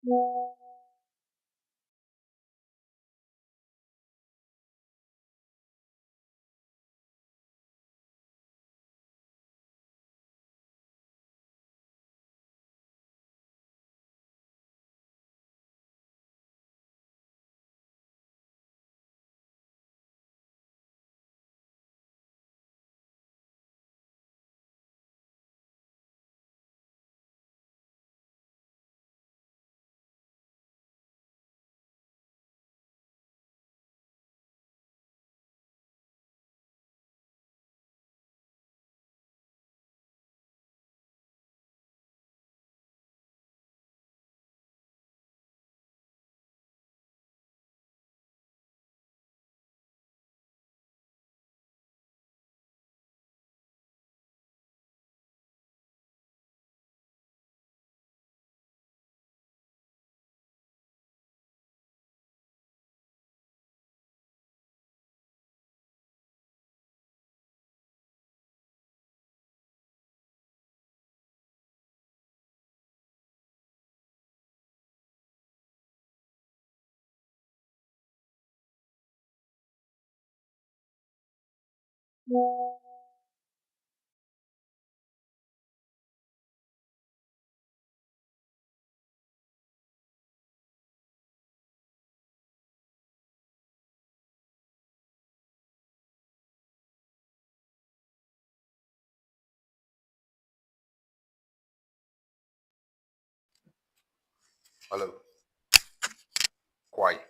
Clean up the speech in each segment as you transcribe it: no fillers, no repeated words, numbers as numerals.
Hello. Quiet.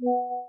Yeah,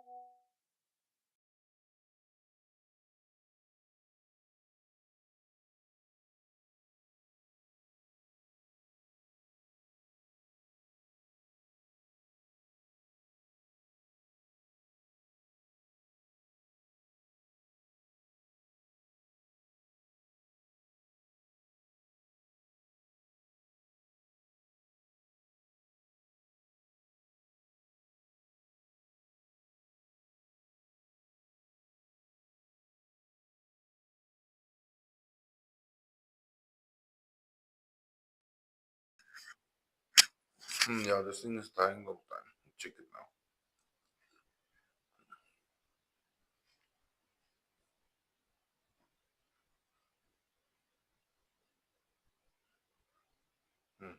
this thing is dying all the time. Check it now. Hmm.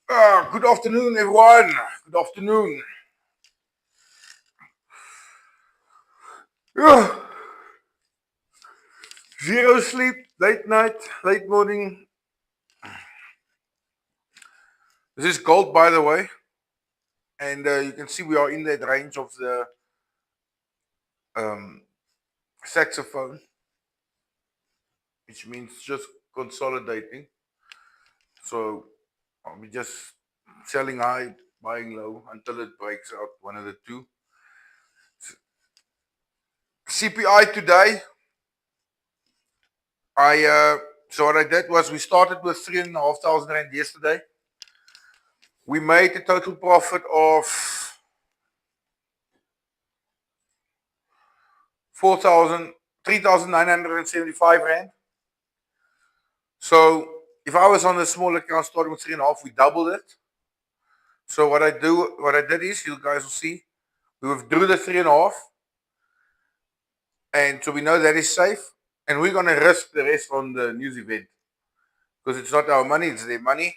Good afternoon, everyone. Good afternoon. Ugh. Zero sleep, late night, late morning. This is gold, by the way, and you can see we are in that range of the um, saxophone, which means just consolidating. So I'll be just selling high, buying low until it breaks out, one of the two. CPI today, so what I did was we started with 3,500 rand yesterday. We made a total profit of 3,975 rand. So if I was on a small account starting with 3.5, we doubled it. So what I did is, you guys will see, we withdrew the 3.5, and so we know that is safe, and we're gonna risk the rest on the news event because it's not our money, it's their money,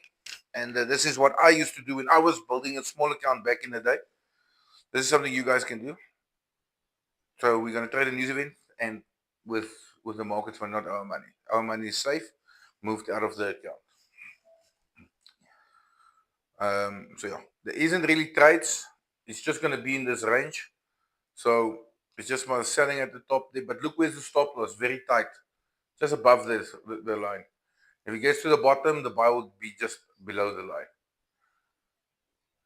and this is what I used to do when I was building a small account back in the day. This is something you guys can do. So we're gonna trade a news event, and with the markets for not our money. Our money is safe, moved out of the account. So yeah, there isn't really trades. It's just gonna be in this range. So it's just my selling at the top there. But look where's the stop loss, very tight, just above this the line. If it gets to the bottom, the buy will be just below the line.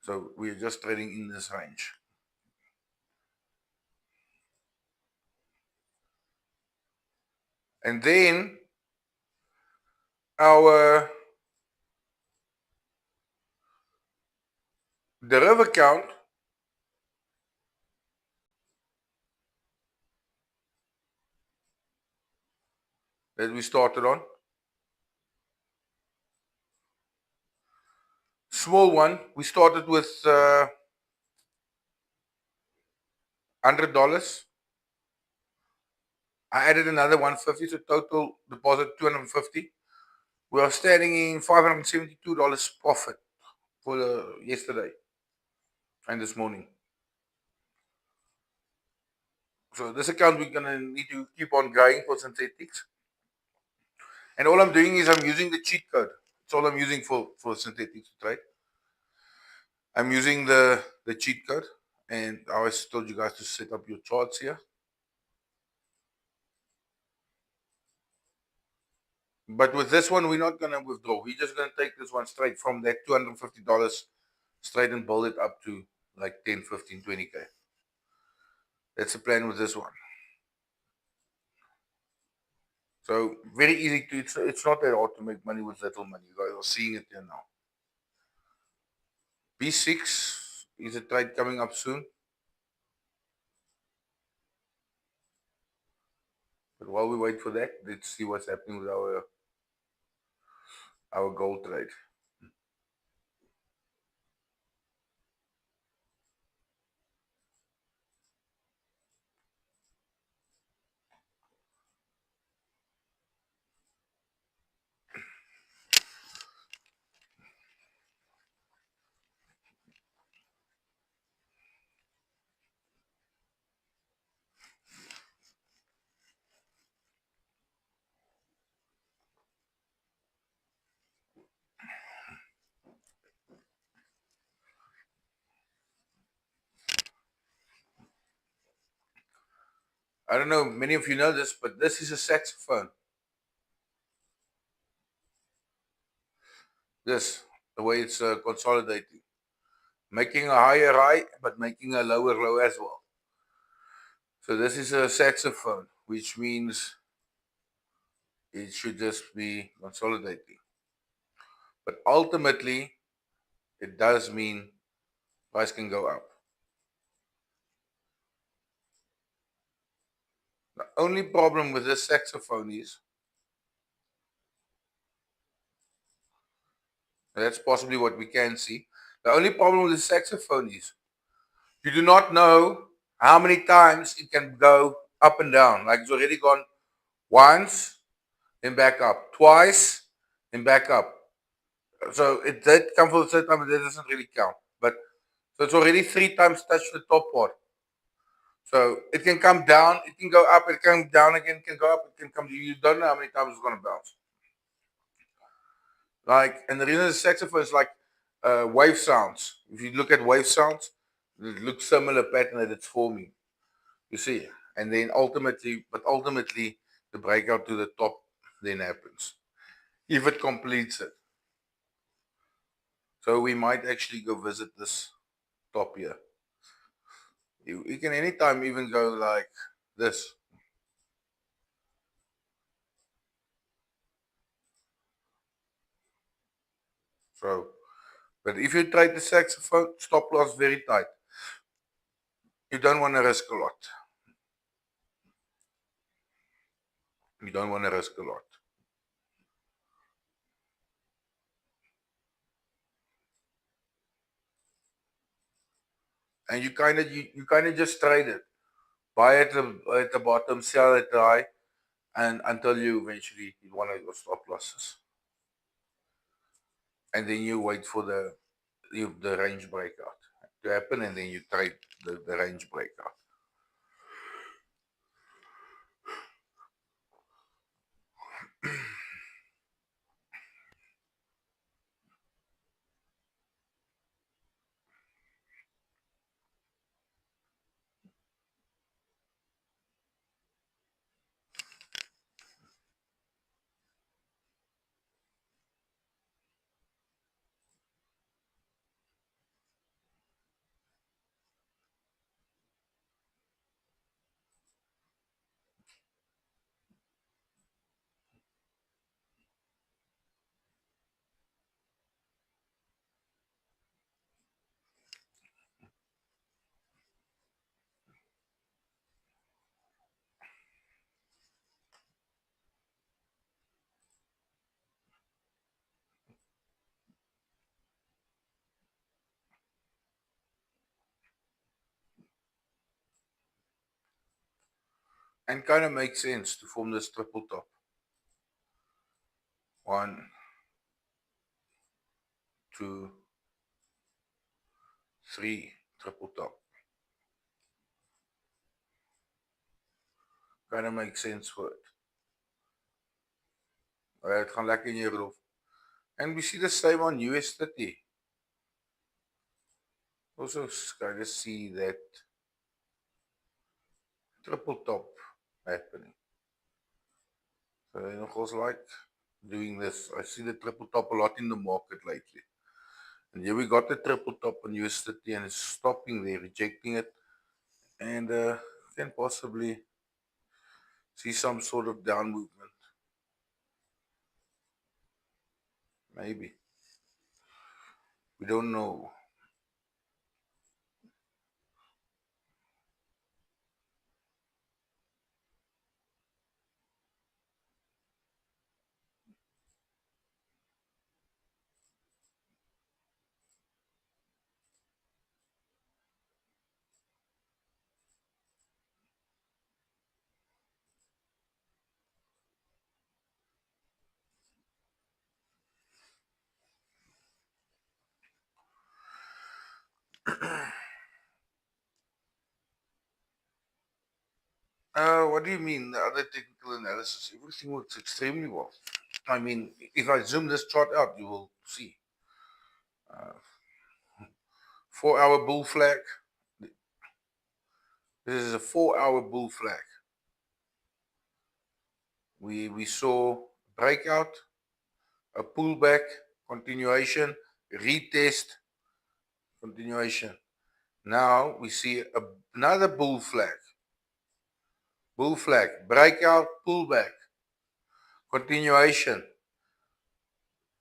So we're just trading in this range. And then our derivative account that we started on, small one. We started with $100. I added another 150, so total deposit 250. We are standing in $572 profit for yesterday and this morning. So this account we're gonna need to keep on growing for synthetics. And all I'm doing is I'm using the cheat code. That's all I'm using for synthetics, right? I'm using the cheat code, and I always told you guys to set up your charts here. But with this one, we're not gonna withdraw. We're just gonna take this one straight from that $250 straight and build it up to like 10, 15, 20K. That's the plan with this one. So very easy to, it's not that hard to make money with little money. You guys are seeing it there now. B6 is a trade coming up soon. But while we wait for that, let's see what's happening with our gold trade. I don't know, many of you know this, but this is a saxophone. This, the way it's consolidating. Making a higher high, but making a lower low as well. So this is a saxophone, which means it should just be consolidating. But ultimately, it does mean price can go up. The only problem with this saxophone is, that's possibly what we can see. The only problem with the saxophone is you do not know how many times it can go up and down. Like it's already gone once, then back up, twice, then back up. So it did come for the third time, but that doesn't really count. But so it's already 3 times touched the top part. So it can come down, it can go up, it can come down again, it can go up, it can come. You don't know how many times it's gonna bounce. Like, and the reason the saxophone is like wave sounds. If you look at wave sounds, it looks similar pattern that it's forming. You see, and then ultimately, the breakout to the top then happens if it completes it. So we might actually go visit this top here. You can anytime even go like this. So, but if you trade the saxophone, stop loss very tight. You don't want to risk a lot. You don't want to risk a lot. And you kind of just trade it. Buy at the bottom, sell at the high, and until you eventually hit one of your stop losses. And then you wait for the range breakout to happen, and then you trade the range breakout. And kind of makes sense to form this triple top. 1, 2, 3, triple top. Kind of makes sense for it. Het gaan lekker in je roof. And we see the same on US30. Also kind of see that triple top happening. So I nogals like doing this. I see the triple top a lot in the market lately. And here we got the triple top on US30 and it's stopping there, rejecting it. And can possibly see some sort of down movement. Maybe. We don't know. What do you mean? The other technical analysis, everything works extremely well. I mean, if I zoom this chart out, you will see. 4 hour bull flag. This is a 4 hour bull flag. We saw breakout, a pullback, continuation, retest, continuation. Now we see another bull flag. Bull flag, breakout, pullback, continuation.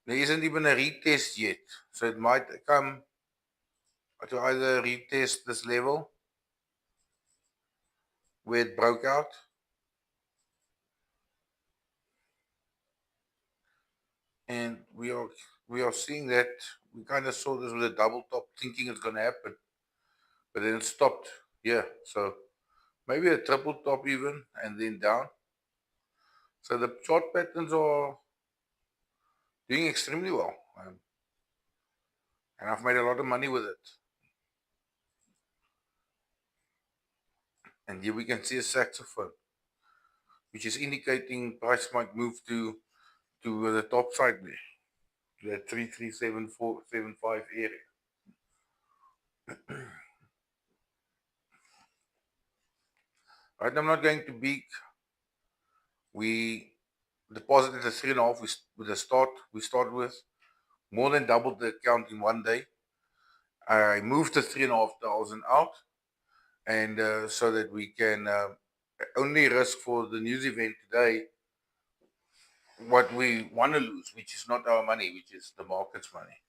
There isn't even a retest yet. So it might come to either retest this level where it broke out. And we are seeing that we kind of saw this with a double top thinking it's gonna happen. But then it stopped. Yeah. So maybe a triple top even and then down. So the chart patterns are doing extremely well. and I've made a lot of money with it. And here we can see a saxophone, which is indicating price might move to the top side there, the 337.475 area. Right, I'm not going too big. We deposited the 3.5 with the start we start with, more than doubled the account in one day. I moved the 3,500 out, and so that we can only risk for the news event today what we want to lose, which is not our money, which is the market's money.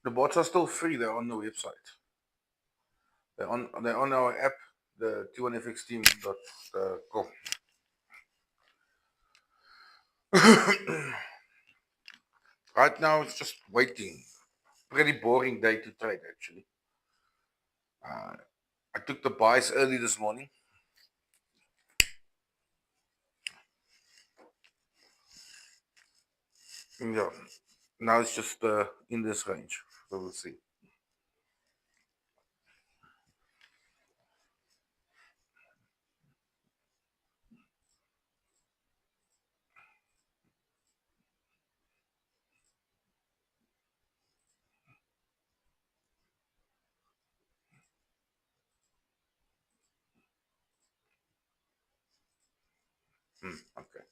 The bots are still free. They're on the website. They're on our app, the t1fxteam.com. Right now, it's just waiting. Pretty boring day to trade, actually. I took the buys early this morning. Yeah. Now it's just in this range. So we'll see. Okay.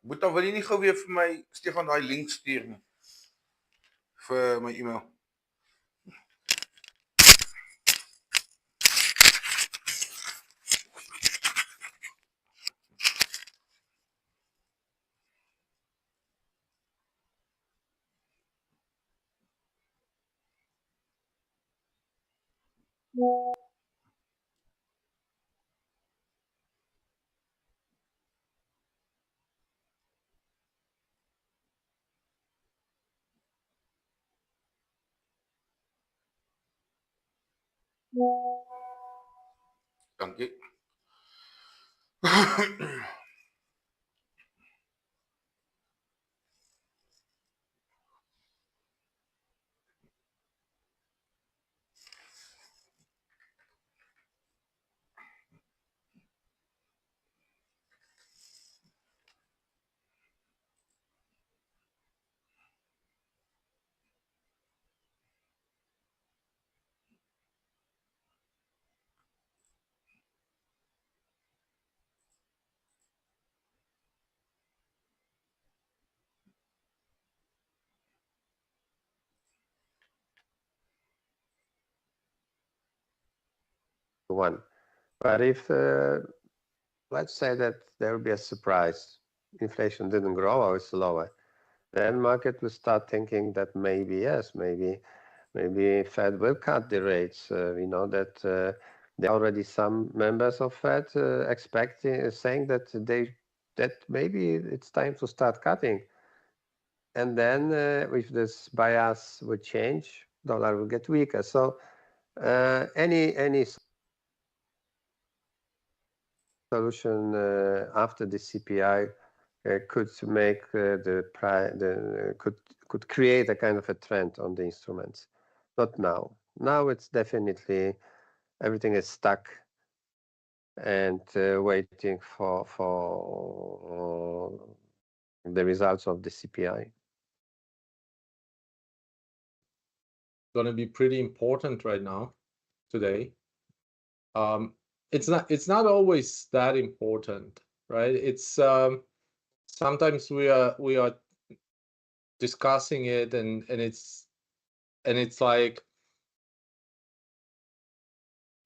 Boeta, wil jy nie gou weer vir my Stefan daai link stuur nie vir my e-mail? Dankie. One. But if, let's say that there will be a surprise, inflation didn't grow or it's lower, then market will start thinking that maybe, yes, maybe Fed will cut the rates. We know that there are already some members of Fed expecting, saying that maybe it's time to start cutting. And then if this bias would change, dollar will get weaker. So any solution after the CPI could make could create a kind of a trend on the instruments. Not now. Now it's definitely everything is stuck and waiting for the results of the CPI. Going to be pretty important right now, today. Um, it's not always that important, right? It's sometimes we are discussing it, and it's like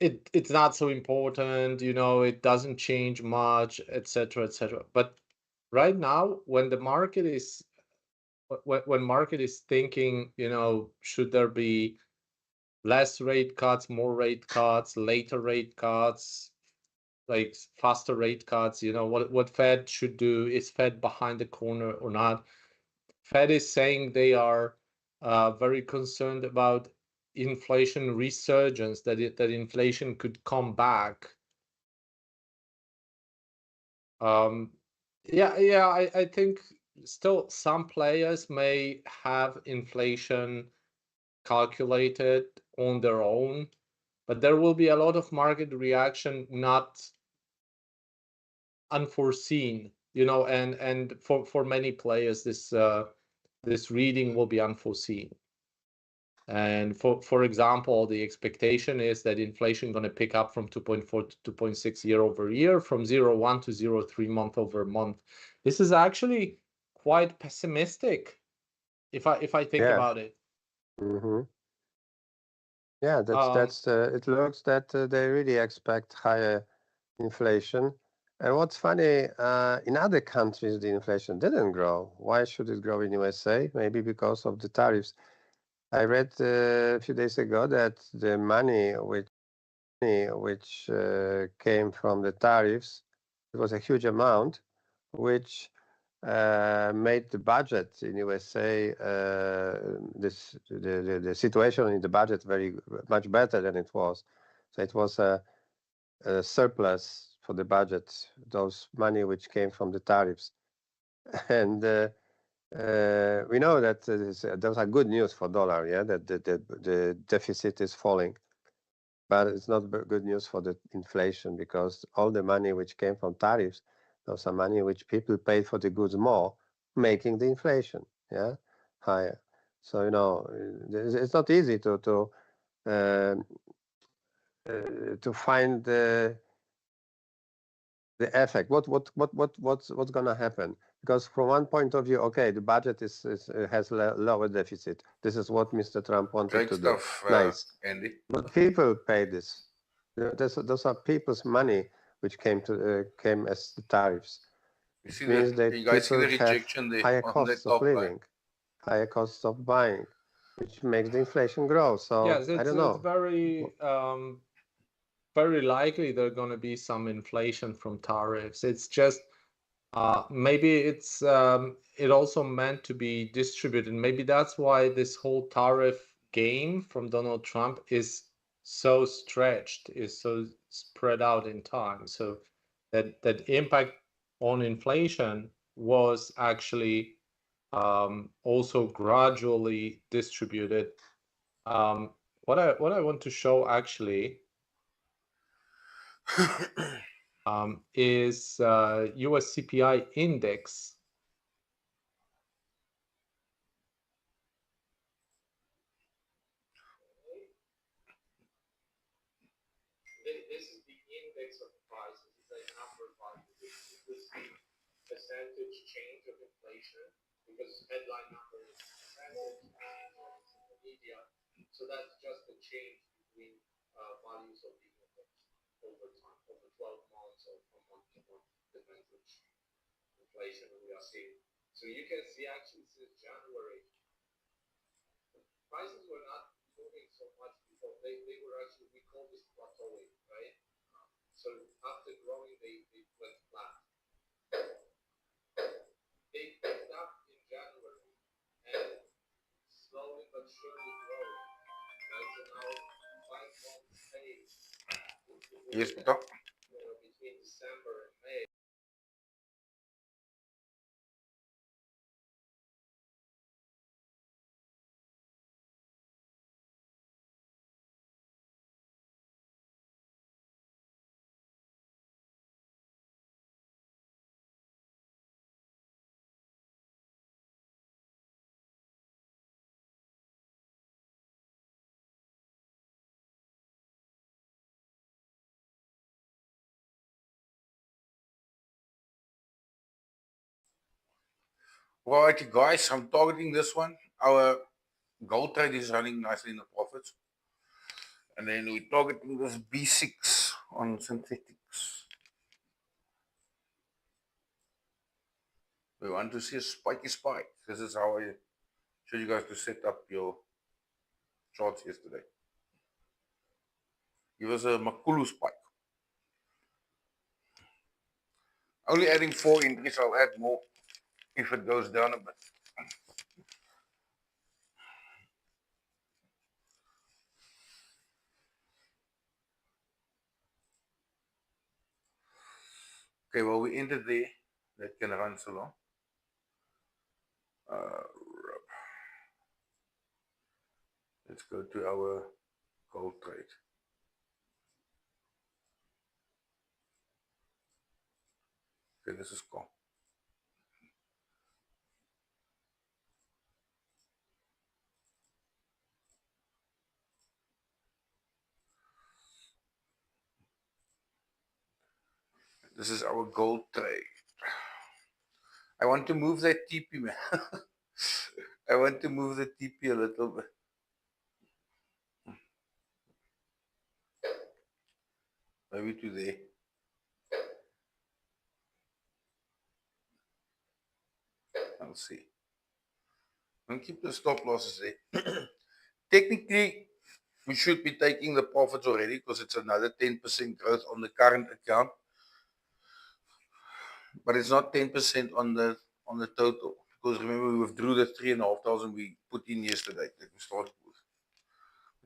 it's not so important, it doesn't change much, etc., etc. But right now, when the market is when market is thinking, should there be less rate cuts, more rate cuts, later rate cuts, like faster rate cuts, what Fed should do, is Fed behind the corner or not? Fed is saying they are very concerned about inflation resurgence, that inflation could come back. Yeah, I think still some players may have inflation calculated on their own, but there will be a lot of market reaction not unforeseen, and for many players this reading will be unforeseen. And for example, the expectation is that inflation going to pick up from 2.4 to 2.6 year over year, from 0.1 to 0.3 month over month. This is actually quite pessimistic if I think Yeah. about it. hmm Yeah, Um, it looks that they really expect higher inflation. And what's funny, in other countries, the inflation didn't grow. Why should it grow in USA? Maybe because of the tariffs. I read a few days ago that the money which came from the tariffs, it was a huge amount, which made the budget in USA, the situation in the budget very much better than it was. So it was a surplus for the budget, those money which came from the tariffs. And we know that those are good news for dollar, yeah, that the deficit is falling. But it's not good news for the inflation, because all the money which came from tariffs, those are money which people paid for the goods more, making the inflation, yeah, higher. So it's not easy uh, to find the effect. What's gonna happen? Because from one point of view, okay, the budget has lower deficit. This is what Mr. Trump wanted Great to do. stuff, Nice, Andy. but people pay this. Those are people's money which came as the tariffs, You which see the means that you guys see people the have rejection there higher on costs that of top line. living, higher costs of buying, which makes the inflation grow. So yes, I it's don't it's know. very likely there's going to be some inflation from tariffs. It's just maybe it also meant to be distributed. Maybe that's why this whole tariff game from Donald Trump is so stretched, is so spread out in time. So that impact on inflation was actually also gradually distributed. Um, what I want to show actually is US CPI index. This is the index of prices. It's a number value. This is the percentage change of inflation, because headline number is percentage change in the media. So that's just the change between values of the index over time, over 12 months or from month to month, depends which inflation we are seeing. So you can see actually since January, prices were not moving so much before. They were actually, we call this plateauing, right? So after growing, they went flat. They picked up in January and slowly but surely growing. Right? So now 5 months pace. Yes, Peter. Between December and May. Well, okay, guys, I'm targeting this one. Our gold trade is running nicely in the profits. And then we're targeting this B6 on synthetics. We want to see a spiky spike. This is how I showed you guys to set up your charts yesterday. Give us a Makulu spike. Only adding 4 entries, I'll add more if it goes down a bit. Okay, well, we entered there. That can run so long. Let's go to our gold trade. Okay, this is cool. This is our gold trade. I want to move that TP, man. I want to move the TP a little bit. Maybe to there. I'll see. And keep the stop losses there. Technically, we should be taking the profits already because it's another 10% growth on the current account. But it's not 10% on the total. Because remember, we withdrew the 3,500 we put in yesterday that we started with.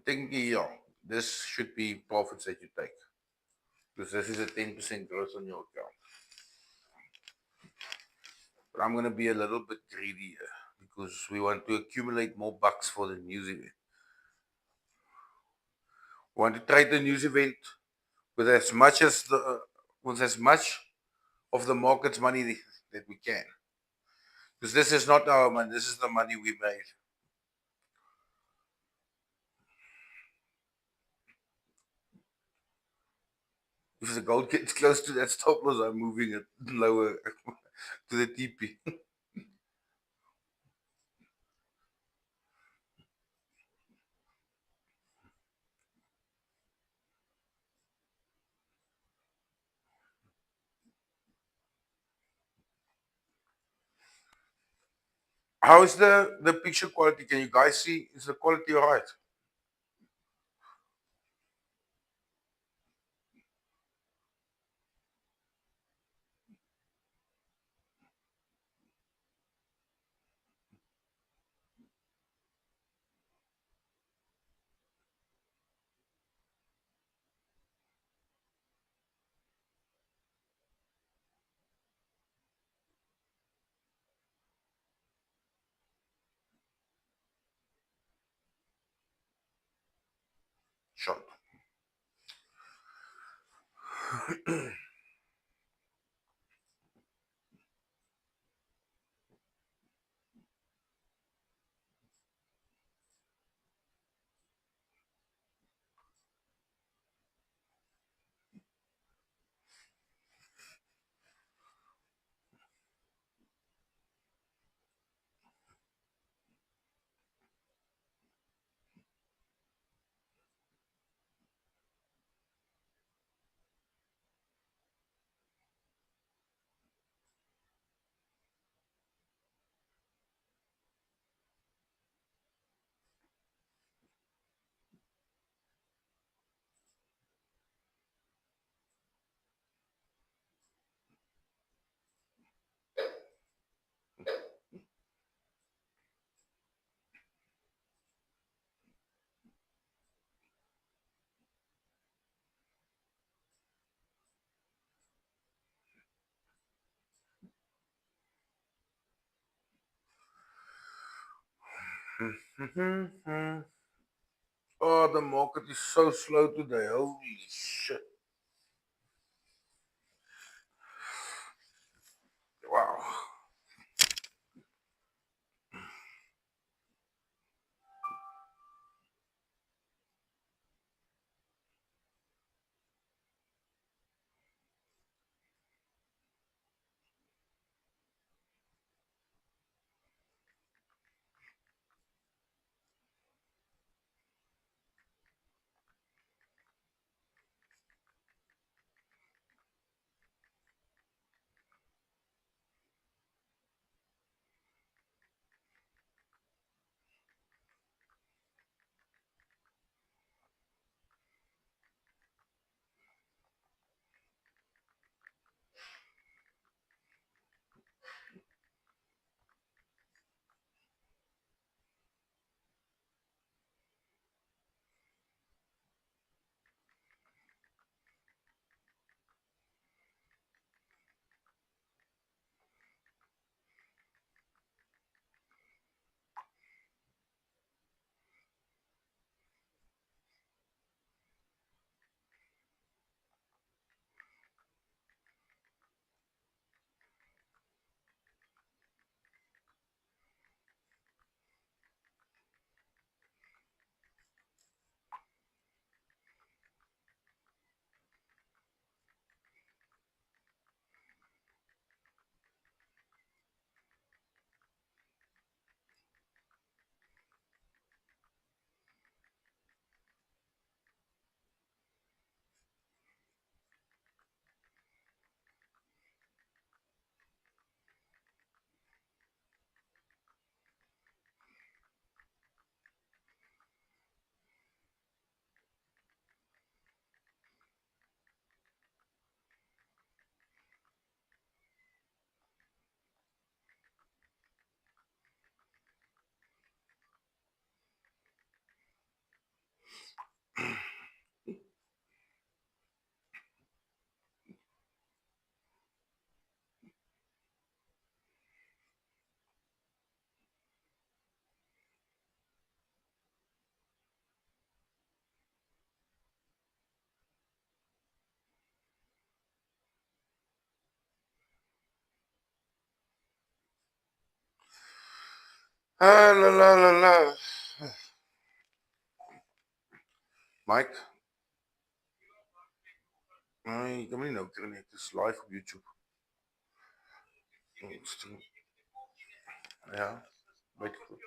Technically, yeah, this should be profits that you take. Because this is a 10% growth on your account. But I'm going to be a little bit greedy here because we want to accumulate more bucks for the news event. We want to trade the news event with as much as with as much of the market's money that we can. Because this is not our money, this is the money we made. If the gold gets close to that stop loss, I'm moving it lower to the TP. How is the picture quality? Can you guys see? Is the quality alright? Shot. Oh, the market is so slow today. Holy shit. Wow. Ah, la la la la. Mike, ik kan me niet nou krijgen. Het is live op YouTube. Ja, weet ik goed.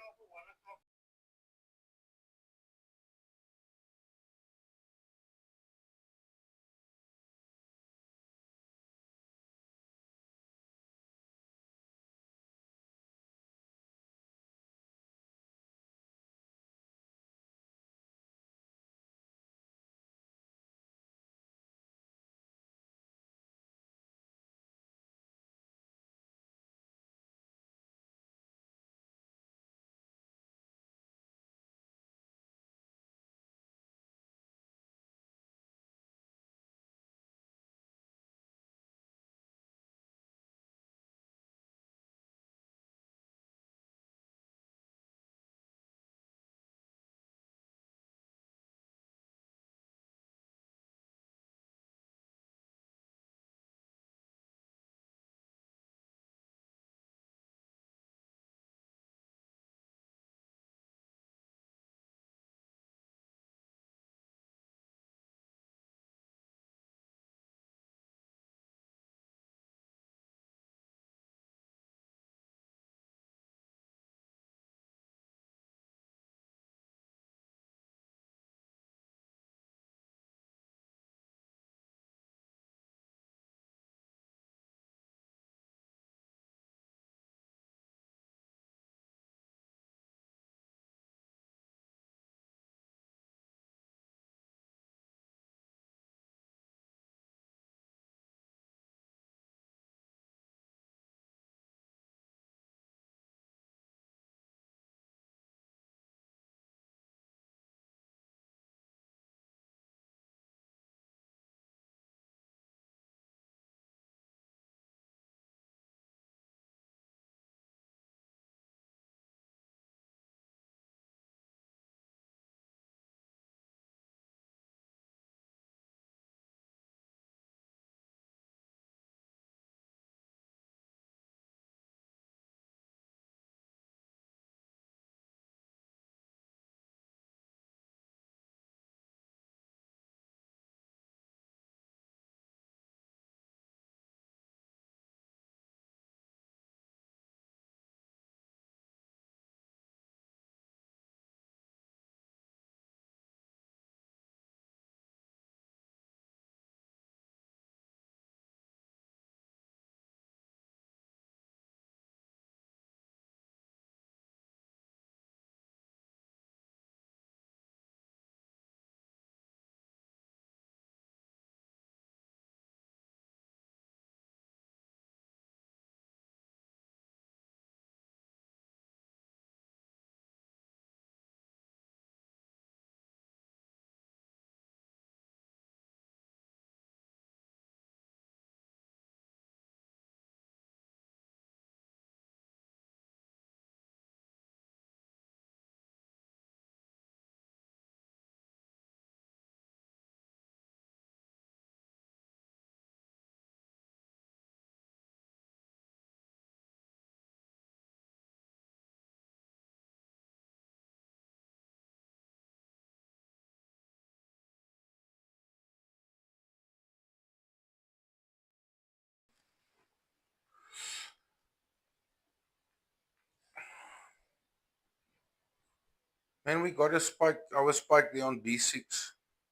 Man, we got a spike. Our spike there on B6,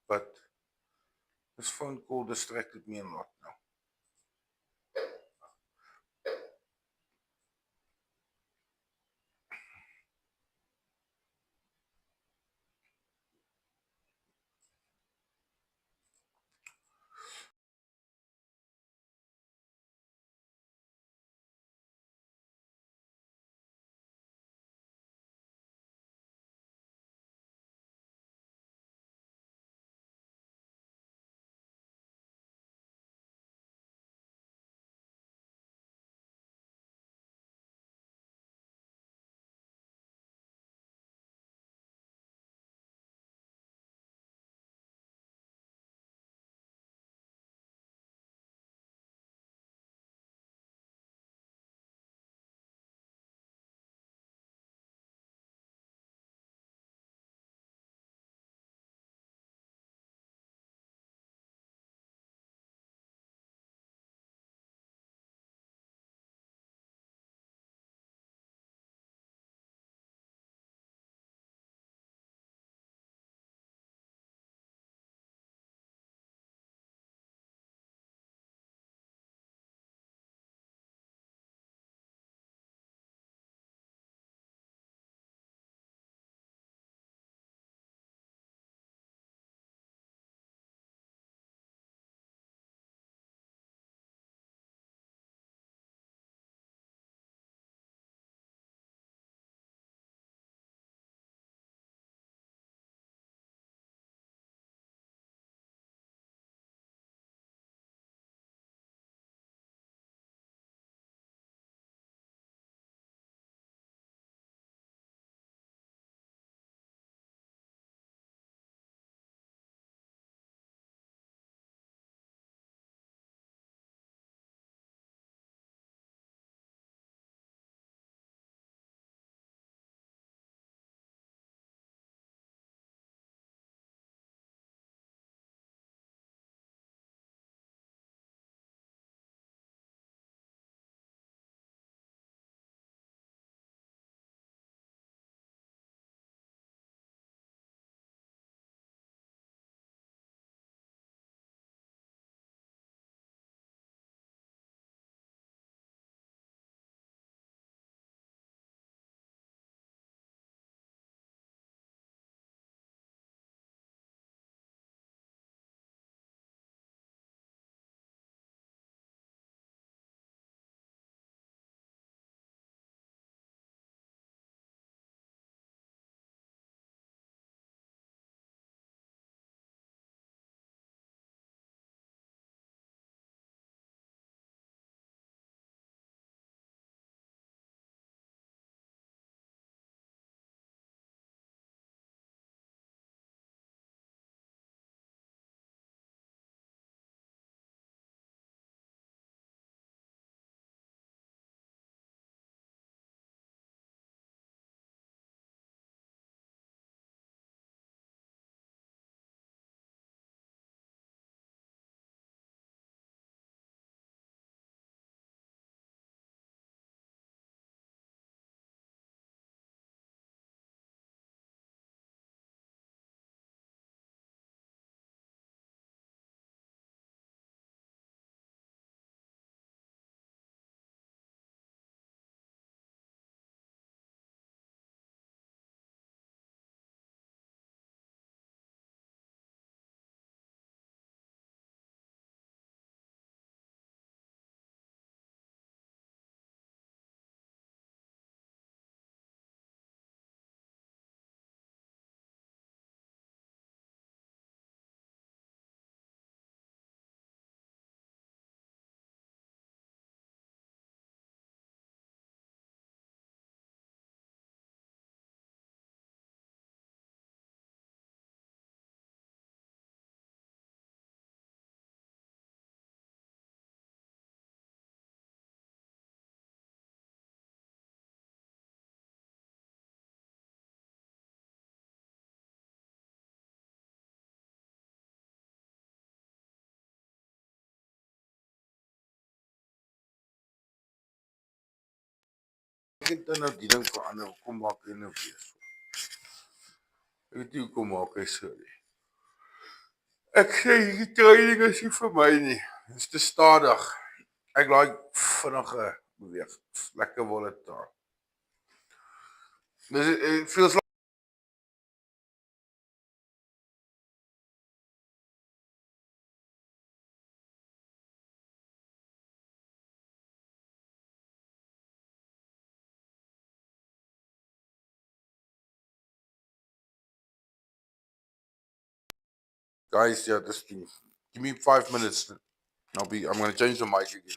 but this phone call distracted me a lot now. Ek het nou die ding verander. Kom maak en nou weer so. Ek weet nie hoekom maak hy so nie. Ek sê die trading is nie vir my nie. Dit is te stadig. Ek like vinnige beweeg. Lekker volatile. Dis it feels like guys, yeah, this thing. Give me 5 minutes. I'm gonna change the mic again.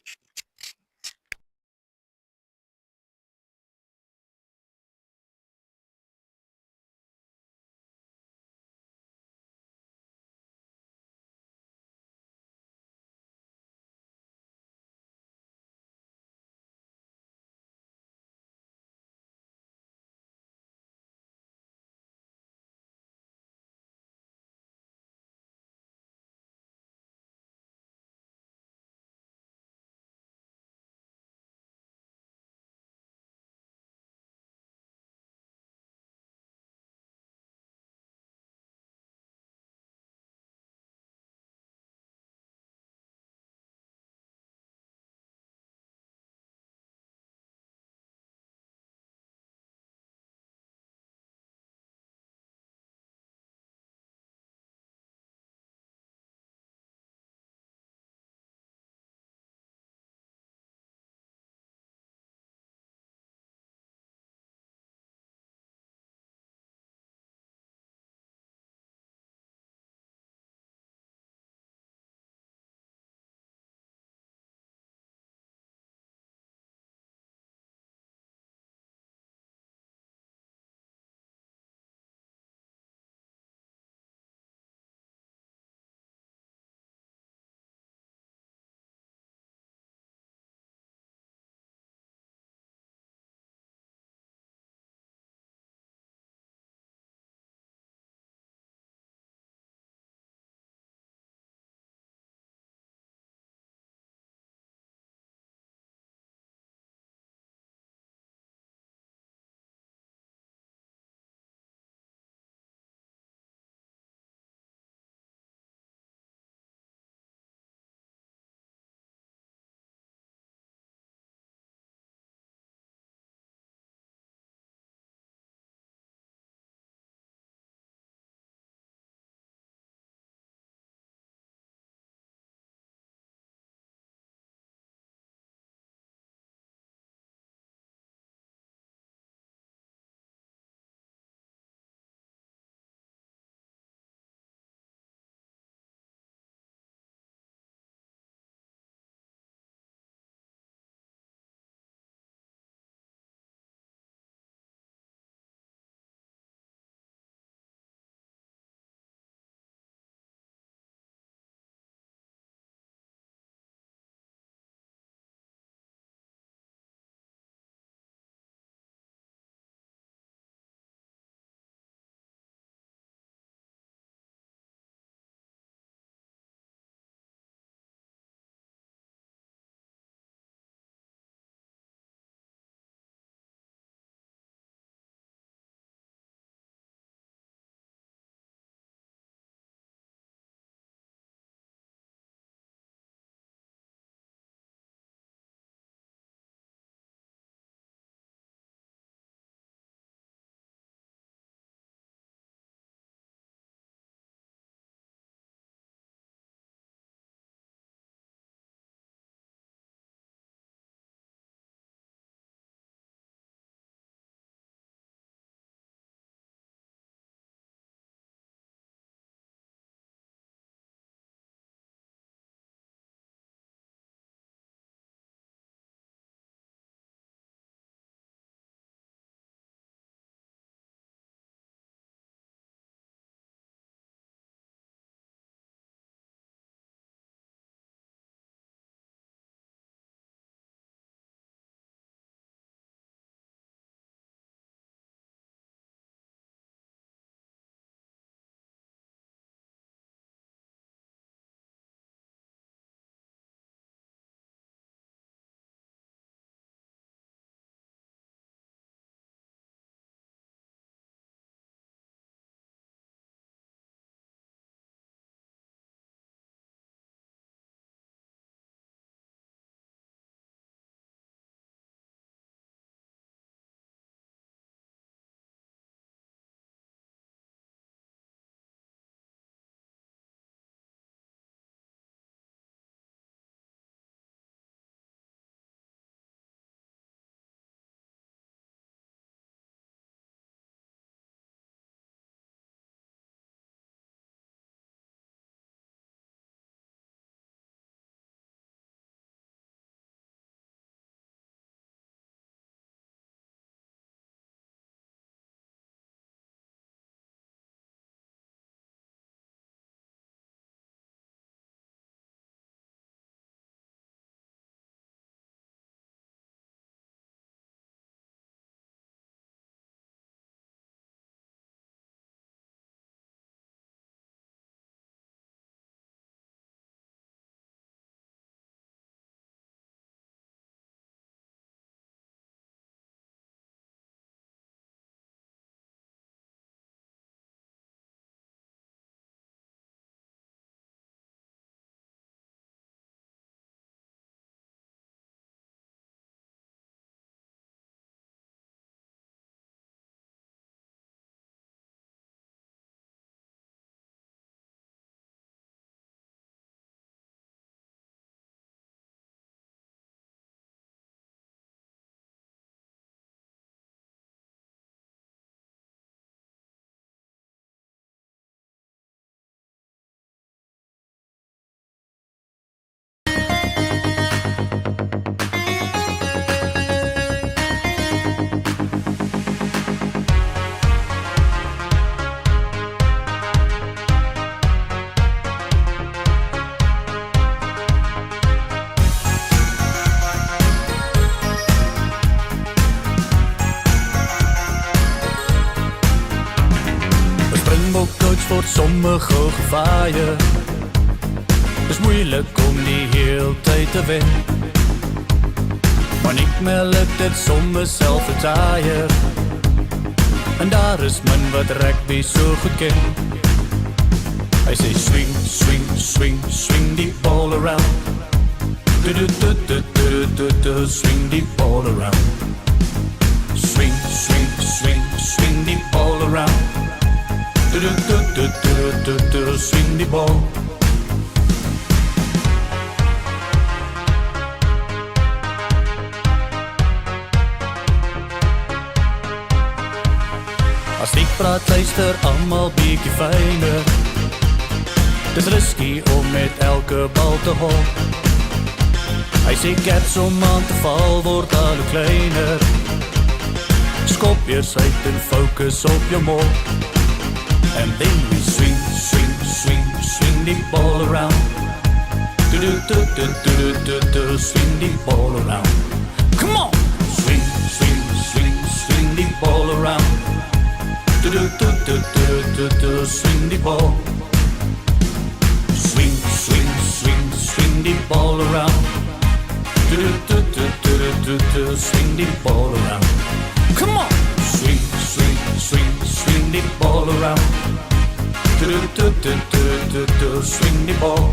Springbok-coach word sommige gevaaie. Is moeilik om die heel tyd te wen. Maar niet meer lukt dit soms self retire. En daar is min wat rugby so goed ken. Hy sê swing, swing, swing, swing die ball around. Do do do do do do do, swing die ball around. Swing, swing, swing, swing die ball around. Do do do do do do do, swing die ball. As ek praat, luister almal bietjie fyner. Dis risky om met elke bal te hol. Hy sê cats om aan te val word al hoe kleiner. Skop eers uit en focus op jou mol. And then we swing, swing, swing, swing die ball around. Do do do do do do do, swing die ball around. Come on! Swing, swing, swing, swing die ball around. Do do do do do do do, swing die ball. Swing, swing, swing, swing die ball around. Do do do do do do do, swing die ball around. Come on! Swing, swing, swing, swing die ball around. Do do do do do do do, swing die ball.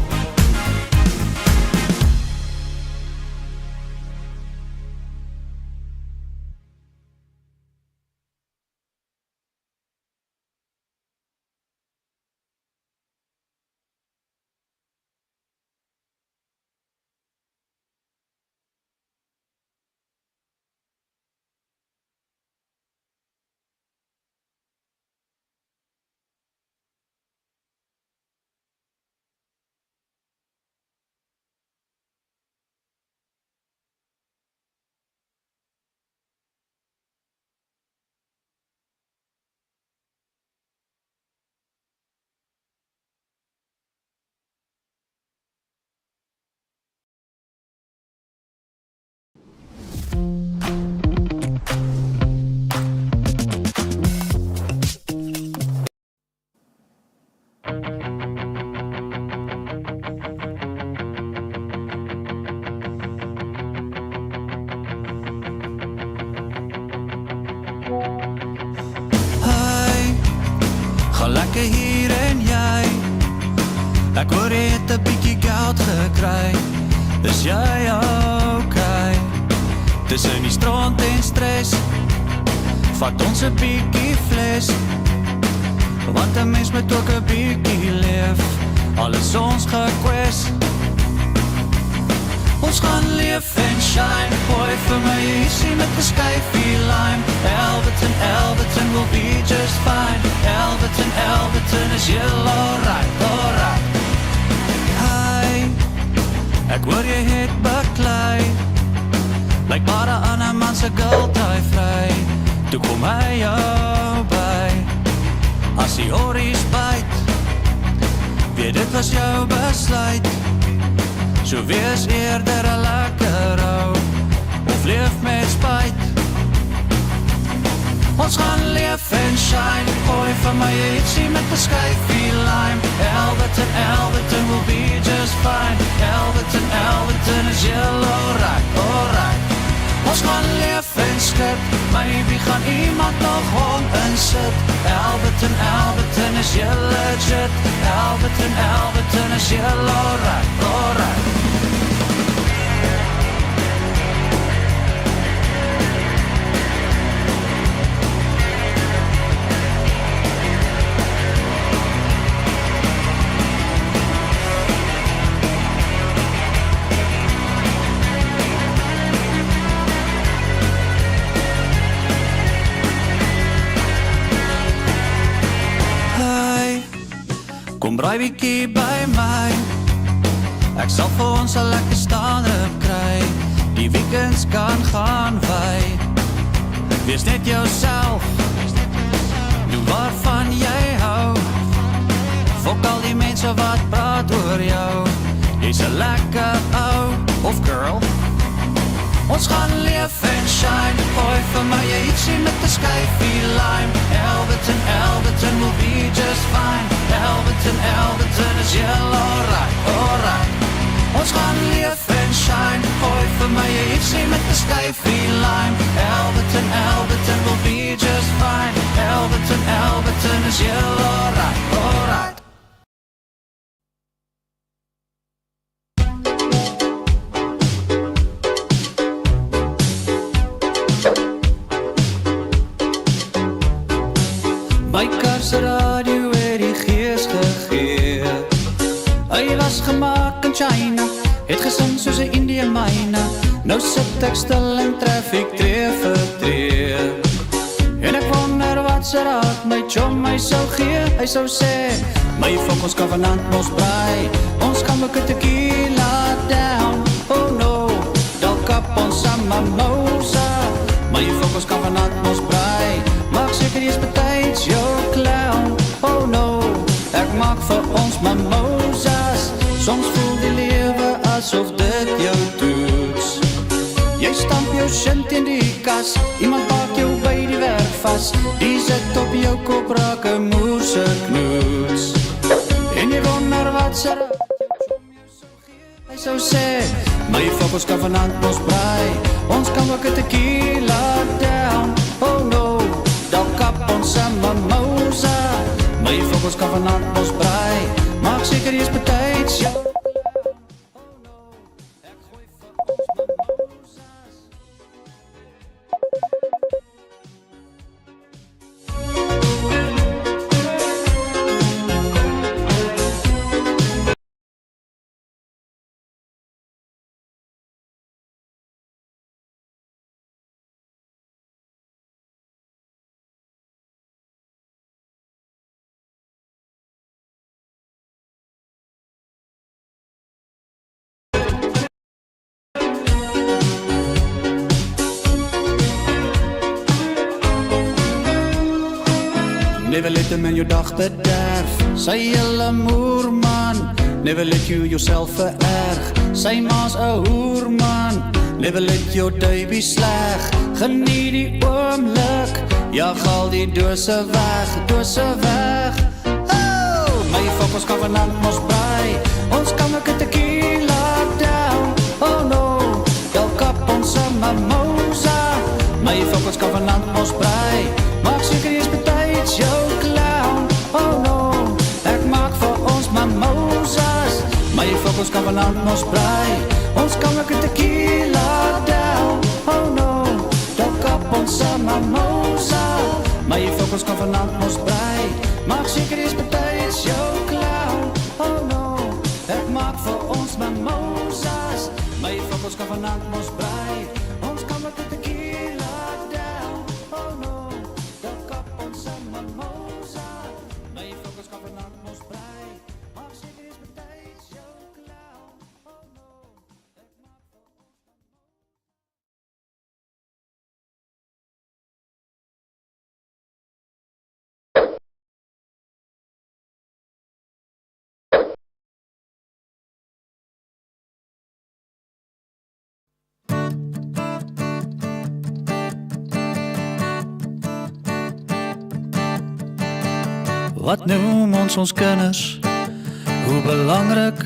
Lekker hier en jy. Ek hoor jy het 'n bietjie geld gekry. Is jy okay? Tussen die strand en stres, vat ons 'n bietjie fles. Want 'n mens moet ook 'n bietjie leef. Alles ons gekwes. Ons gaan leef en shine. Gooi vir my ietsie met 'n skyfie lime. Elberton, Elberton will be just fine. Elberton, Elberton is heel alright, alright. Hi, ek hoor jy het baklei. Lyk maar 'n ander man se gultie vry. Toe kom hy jou by. As die ories byt, weet dit was jou besluit. So wees eerder 'n lekker ou, of leef met spyt. Ons gaan leef en shine. Gooi vir my ietsie met 'n skyfie lime. Elberton, Elberton will be just fine. Elberton, Elberton is heel alright, alright. Ons gaan leef en skip. Maybe gaan iemand nog hom insit. Elberton, Elberton is heel legit. Elberton, Elberton is heel alright, alright. Kom braai bietjie by my. Ek sal vir ons 'n lekker stand-up kry. Die weekends kan gaan wy. Wees net jouself. Doe waarvan jy hou. Fok al die mense wat praat oor jou. Jy's 'n lekker ou of girl. Ons gaan leef en shine. Gooi vir my ietsie met 'n skyfie lime. Elberton will be just fine. Elberton is heel alright, alright. Ons gaan leef en shine. Gooi vir my ietsie met 'n skyfie lime. Elberton will be just fine. Elberton is heel alright, alright. My karse radio het die gees gegee. Hy was gemaak in China, het gesing soos 'n Indian myne. Nou sit ek stil in traffic tree vir tree. En ek wonder wat se raad my chom my sou gee. Hy sou sê, my fok ons kan vanaand mos braai. Ons kan ook 'n tequila down. Oh no, dalk kap ons aan mimosa. My fok ons kan vanaand mos braai. Maak seker jy's betyds jou clown. Oh no, ek maak vir ons mimosas. Soms voel die lewe asof dit jou toets. Jy stamp jou shin teen die kas. Iemand maak jou by die werk vas. Die sit op jou kop raak 'n moerse knoets. En jy wonder wat se hy sou sê, my fok ons kan vanaand mos braai. Ons kan ook 'n tequila down. Oh no, dalk kap ons aan mimosa. My fok ons kan vanaand mos braai. Maak seker jy's betyds jou. Oh no, ek gooi vir ons mimosas. Never let them in your dag bederf. Sy hele moerman. Never let you yourself vererg. Sy ma's 'n hoerman. Never let your day be sleg. Geniet die oomblik. Ja, gal die dose weg, dose weg. Oh, my fok ons kan vanaand mos braai. Ons kan ook 'n tequila down. Oh no, dalk kap ons 'n mimosa. My fok ons kan vanaand mos braai. Maak seker jy's betyds jou clown. Oh no, ek maak vir ons mimosas. My fok ons kan vanaand mos braai. Ons kan ook 'n tequila down. Oh no, dalk kap ons 'n mimosa. My fok ons kan vanaand mos braai. Maak seker jy's betyds jou clown. Oh no, ek maak vir ons mimosas. My fok ons kan vanaand mos braai. Ons kan ook 'n tequila down. Oh no, dalk kap ons 'n mimosa. My fok ons kan vanaand mos braai. Maak seker jy's betyds jou clown. Oh no, ek maak vir ons Wat noem ons kinders? Hoe belangrik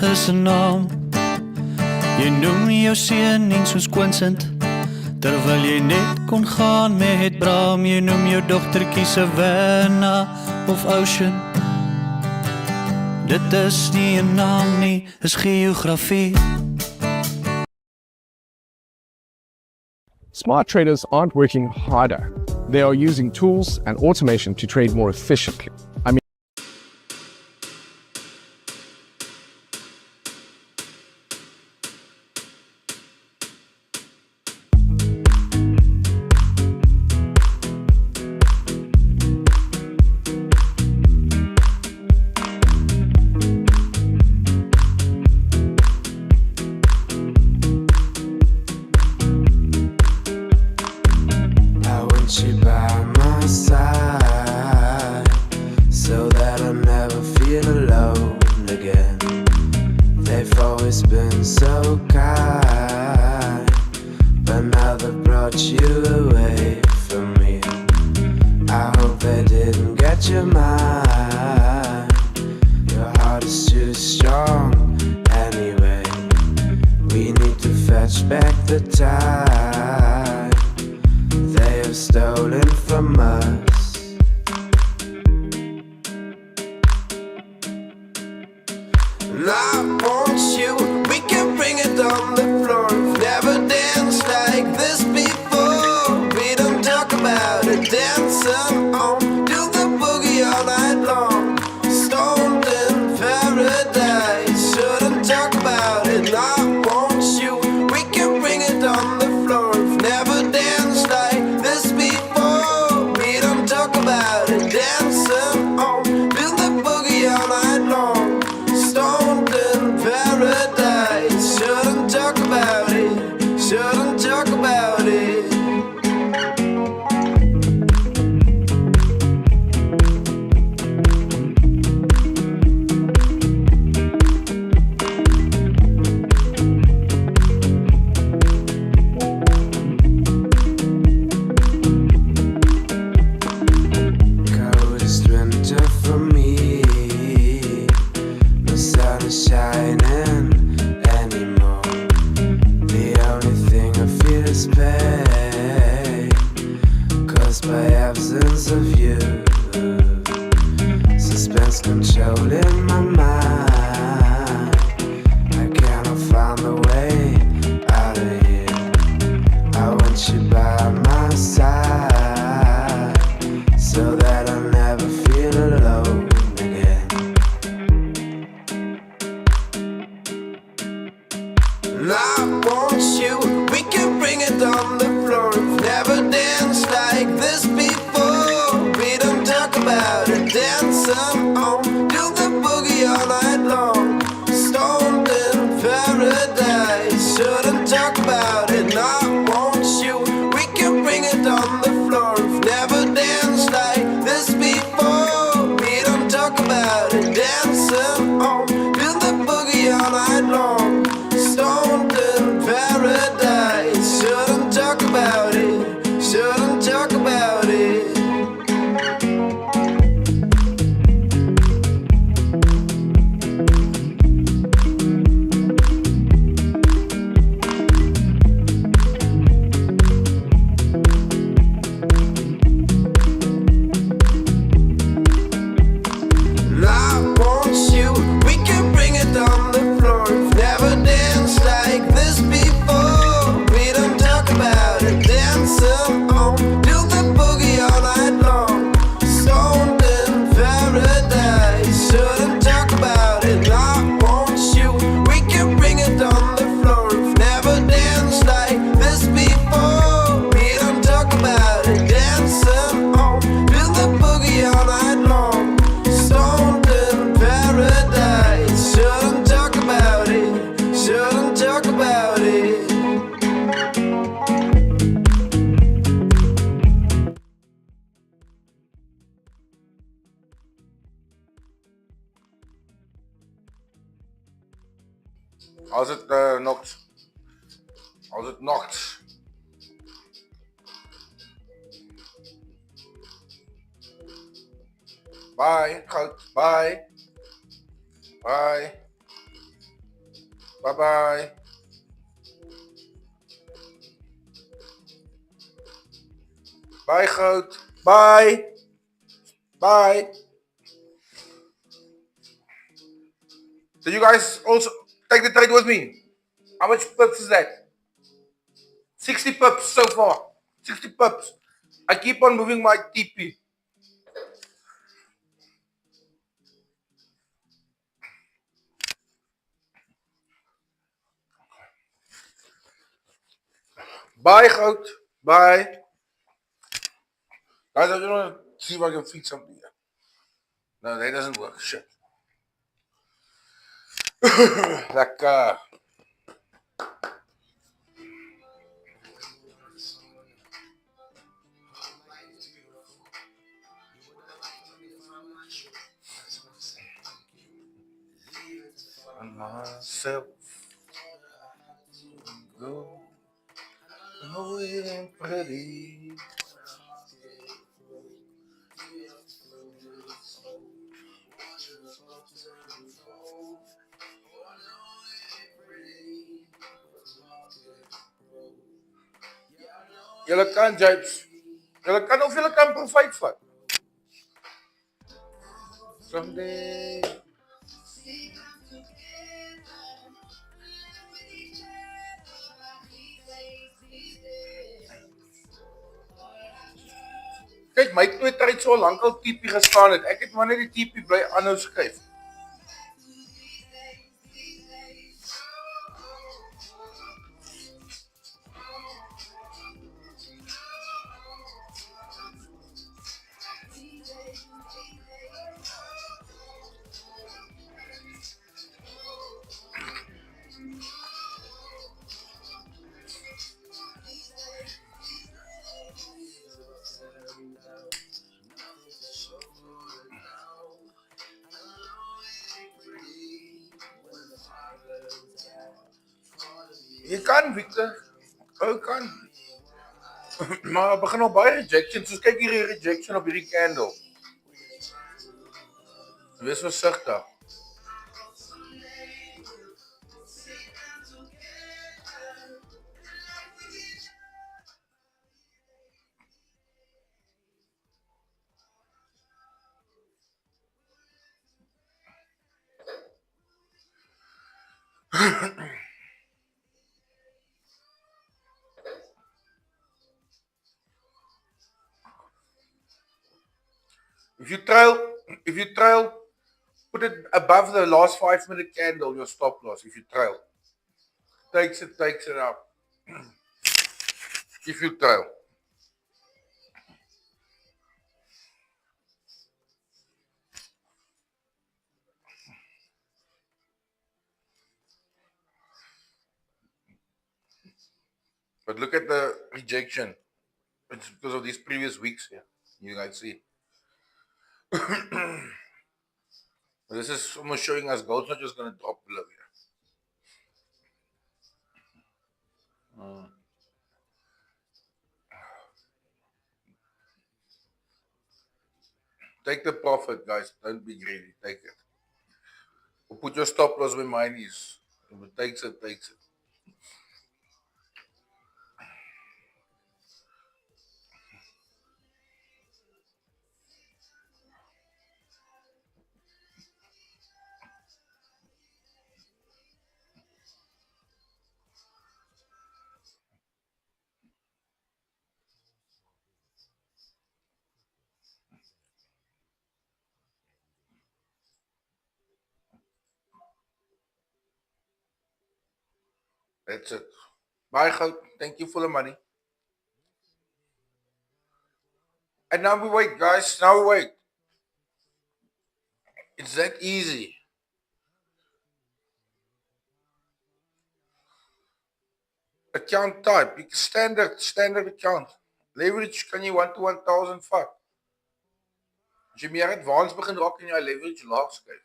is 'n naam? Jy noem jou seun nie soos Quincent, terwyl jy net kon gaan met Bram. Jy noem jou dogtertjie Savannah of Ocean. Dit is nie 'n naam nie, is geografie. Smart traders aren't working harder. They are using tools and automation to trade more efficiently. I mean, want you by my side, so that I never feel alone again. They've always been so kind, but now they've brought you away from me. I hope they didn't get your mind. Your heart is too strong anyway. We need to fetch back the time they have stolen from us. And I want you, we can bring it on the floor. We've never danced like this before. We don't talk about it, dancing on, do the boogie all night long. Stoned in paradise, shouldn't talk about it. And I want you, we can bring it on the floor. We've never danced like this before. We don't talk about it, dancing on, do the boogie all night long. Stoned in paradise, shouldn't talk about it, shouldn't talk about it. Coldest winter for me, the sun is shining anymore. The only thing I feel is pain, caused by absence of you. Suspense controlling my mind. I cannot find a way out of here. I want you by my side, so that I never feel alone again. And I want you, we can bring it on the floor. We've never danced like this before. We don't talk about it, dancing on, do the boogie all night long. Stoned in paradise, shouldn't talk about it. And I want you, we can bring it on the floor. We've never danced like this before. We don't talk about it, dancing on, do the boogie all night long. Stoned in paradise, shouldn't talk about it, shouldn't talk about it. And I want you, we can bring it on the floor. We've never danced like this before. We don't talk about it, dancing on, do the boogie all night long. Stoned in paradise, shouldn't talk about it. And I want you, we can bring it on the floor. We've never danced like this before. We don't talk about it, dancing on, do the boogie all night long. Stoned in paradise, shouldn't talk about it, shouldn't talk about it. Als het knokt. Als het knokt. Bye, goud. Bye. Bye. Bye bye. Bye, goud. Bye. Bye. So you guys also take the trade with me. How much pips is that? 60 pips so far. 60 pips. I keep on moving my TP. Bye, goud. Bye. Guys, I just want to see if I can feed something here. No, that doesn't work. Shit. Lekker. On myself. Go. No, it ain't pretty. Julle kan Japes. Julle kan of julle kan profijt vat. Someday. Kijk, my Twitter het so lank al tiepie gestaan het. Ek het maar net die tiepie bly aanhou skryf. Jy kan, Victor. Ou kan. Maar begin al baie rejection. Soos kyk hierdie rejection op hierdie candle. Wees versigtig. If you trail, put it above the last 5-minute candle, your stop loss. If you trail, takes it up. If you trail. But look at the rejection. It's because of these previous weeks here. You guys see. This is almost showing us gold's not just going to drop below here. Take the profit, guys. Don't be greedy. Take it. Or put your stop loss where mine is. If it takes it, takes it. That's it. Bye, goud. Thank you for the money. And now we wait, guys. Now we wait. It's that easy. Account type. Standard account. Leverage kan jy 1 to 1000 vat. As jy meer advanced begin raak in jou leverage laag skuif.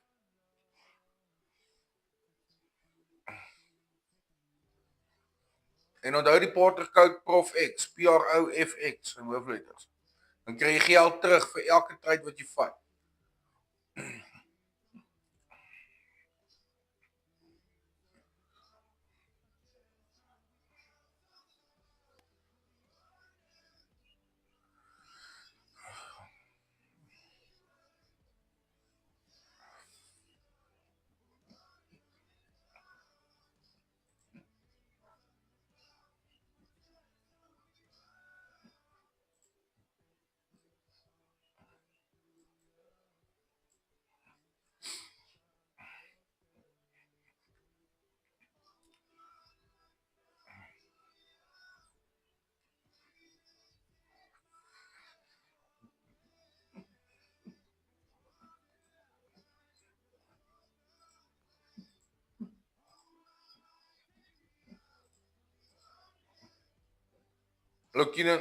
En onthou die Porter code Profx, PROFX in hoofletters. Dan kry jy geld terug vir elke trade wat jy vat. Look, you know,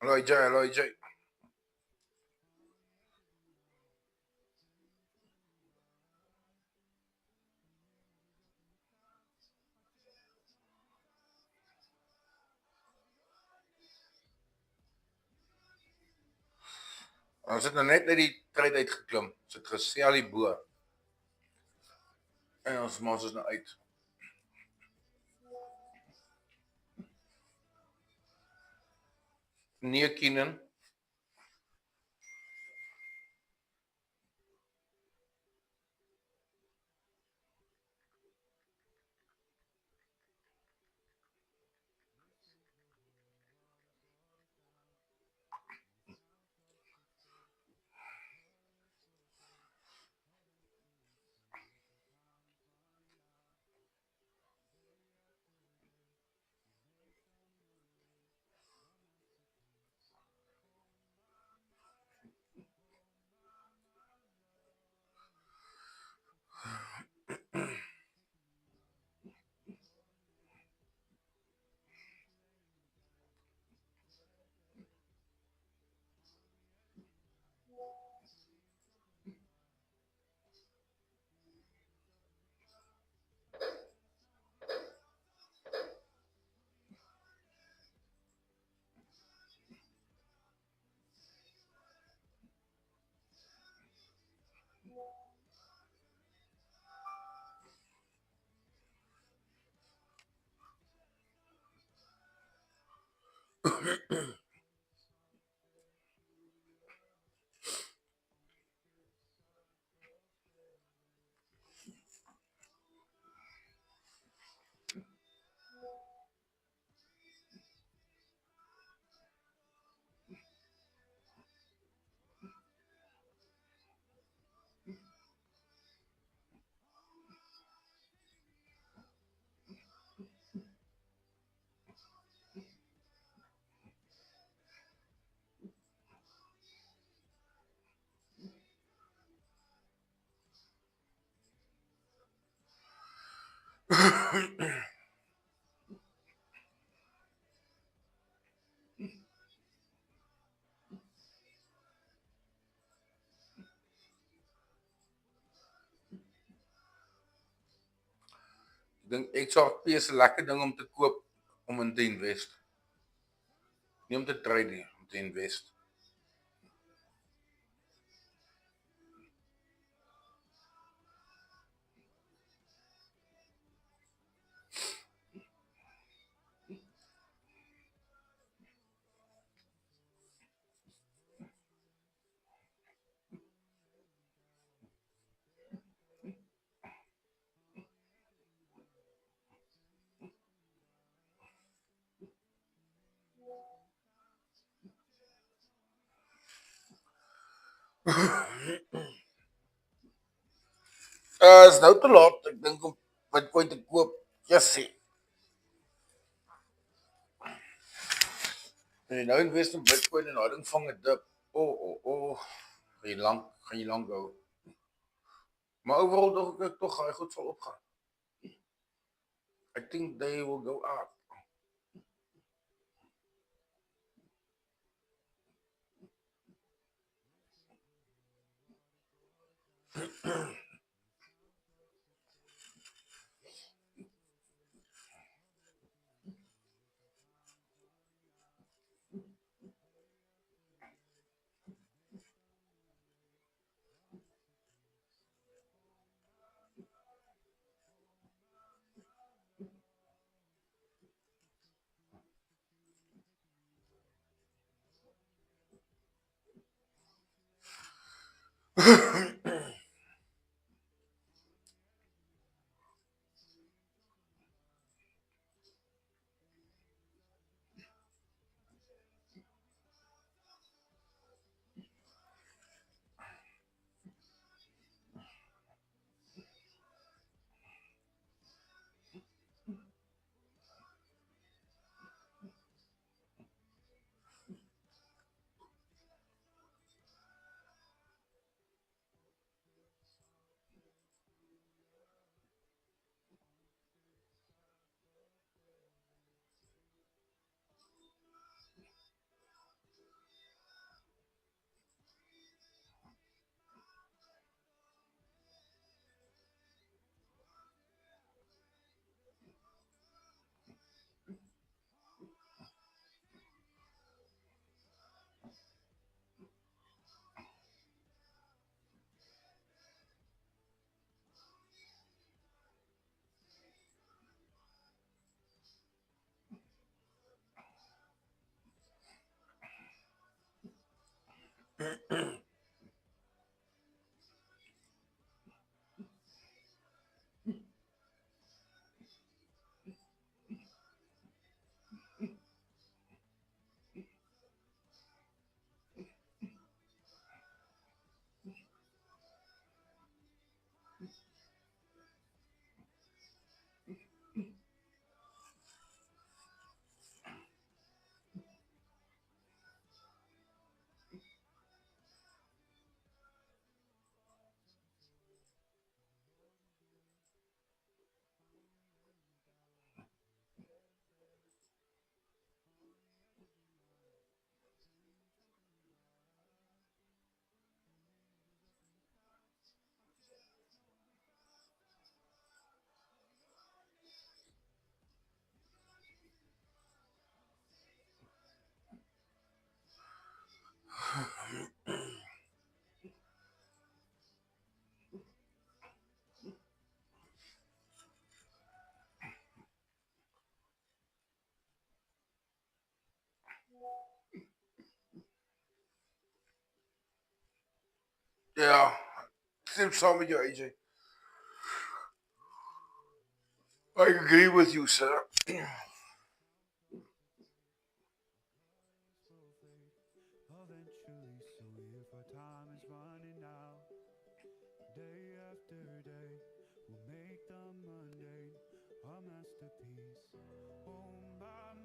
Hallo AJ, hallo AJ. Ons het nou net uit die trade uitgeklim. Ons het gesel hier bo. En ons maak ons nou uit. Nee, Keenan. Ek dink XRP is 'n lekker ding om te koop om in te invest. Nie om te trade nie, om te invest. Is nou te laat, ek dink om Bitcoin te koop. Jessie. En jy nou invest in Bitcoin en daai ding vang 'n dip. Gaan jy lank hou. Maar overal dink ek tog hy goed sal opgaan. I think they will go up. Yeah. Same song with you, AJ. I agree with you, sir. Eventually, so if our time is running out, day after day, we'll make the mundane a masterpiece. Oh my,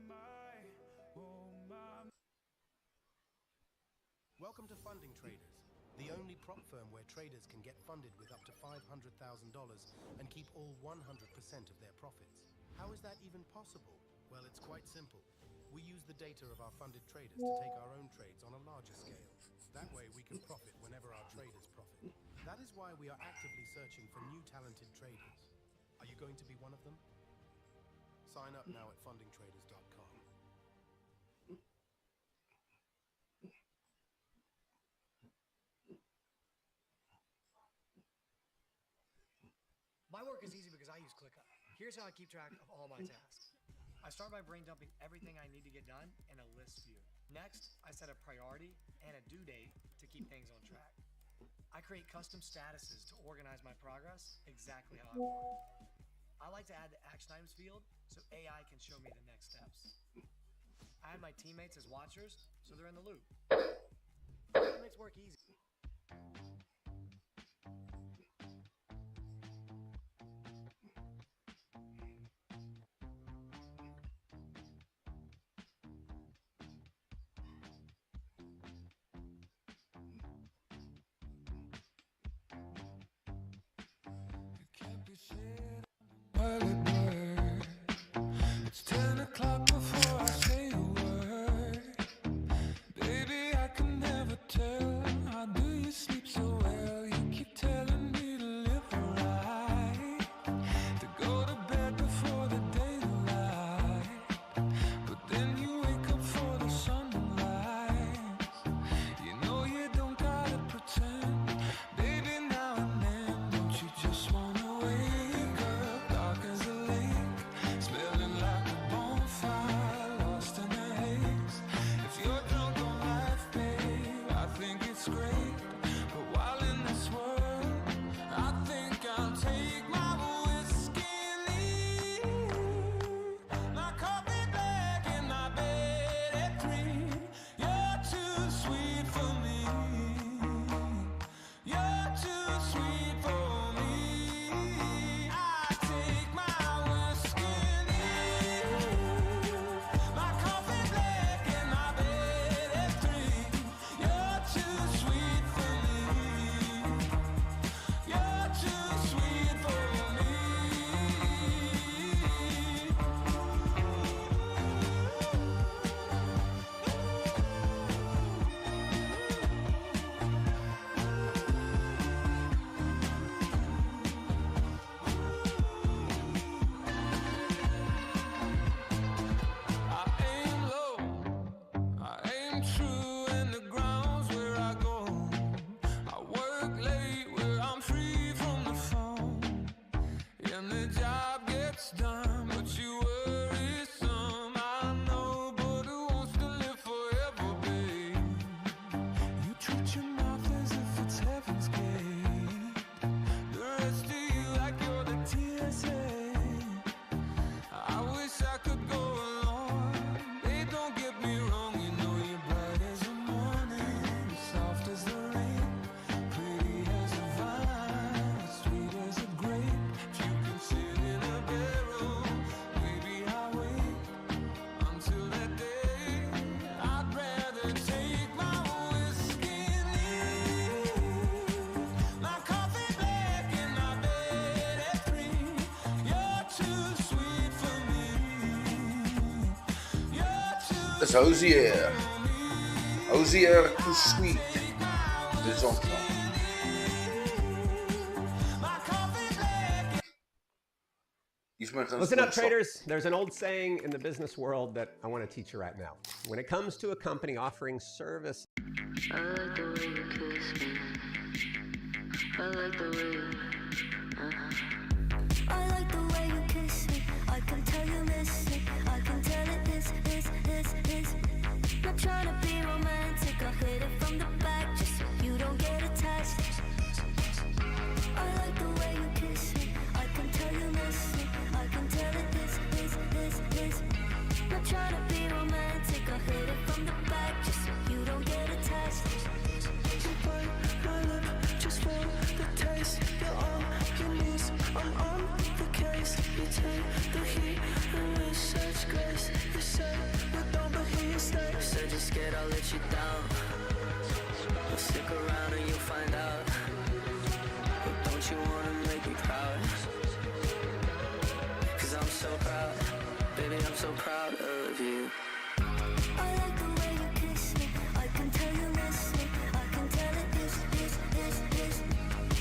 oh my. Welcome to Funding Traders, the only prop firm where traders can get funded with up to $500,000 and keep all 100% of their profits. How is that even possible? Well, it's quite simple. We use the data of our funded traders to take our own trades on a larger scale. That way we can profit whenever our traders profit. That is why we are actively searching for new talented traders. Are you going to be one of them? Sign up now at fundingtraders.com. My work is easy because I use ClickUp. Here's how I keep track of all my tasks. I start by brain dumping everything I need to get done in a list view. Next, I set a priority and a due date to keep things on track. I create custom statuses to organize my progress exactly how I want. I like to add the action items field so AI can show me the next steps. I add my teammates as watchers so they're in the loop. It makes work easy. It's 10 o'clock before I say a word. Baby, I can never tell. How do you sleep so well? You keep telling me to live right, to go to bed before the daylight. But then you wake up for the sunrise. You know you don't gotta pretend. Baby, now and then, don't you just wanna wake up dark as a lake, smelling like a bonfire, lost in the haze. If you're drunk on life, babe, I think it's great. But while in this world, I think I'll take my whiskey and leave. My coffee black in my bed at 3. You're too sweet for me. You're too sweet for me. I take my whiskey and leave. My coffee black in my bed at 3. You're too sweet for me. You're too sweet for me. I aim low, I aim true, and the ground's where I go. I work late where I'm free from the phone, and the job gets done, but you worry some. I know, but who wants to live forever, babe? You treat your mouth as if it's heaven's gate. The rest of you like you're the TSA. I wish I could go along. Babe, don't get me wrong. You know you're bright as the morning, soft as the rain, pretty as a vine, sweet as a grape. If you can sit in a barrel, maybe I'll wait until that day. I'd rather take my whiskey and leave. My coffee black in my bed at 3. You're too sweet for me. You're too It's Hosier. Hosier, too sweet. Dit is ons nou. my coffee black. Iets meer gaan Listen up, sponsor. traders. There's an old saying in the business world that I want to teach you right now. When it comes to a company offering service, I like the way you kiss me. I like the way you. I like the way you kiss me. I can tell you miss me. I can tell it is. Not trying to be romantic. I hit it from the back just so you don't get attached. Stick around and you'll find out. But don't you wanna make me proud? 'Cause I'm so proud, baby, I'm so proud of you. I like the way you kiss me. I can tell you miss me. I can tell it is.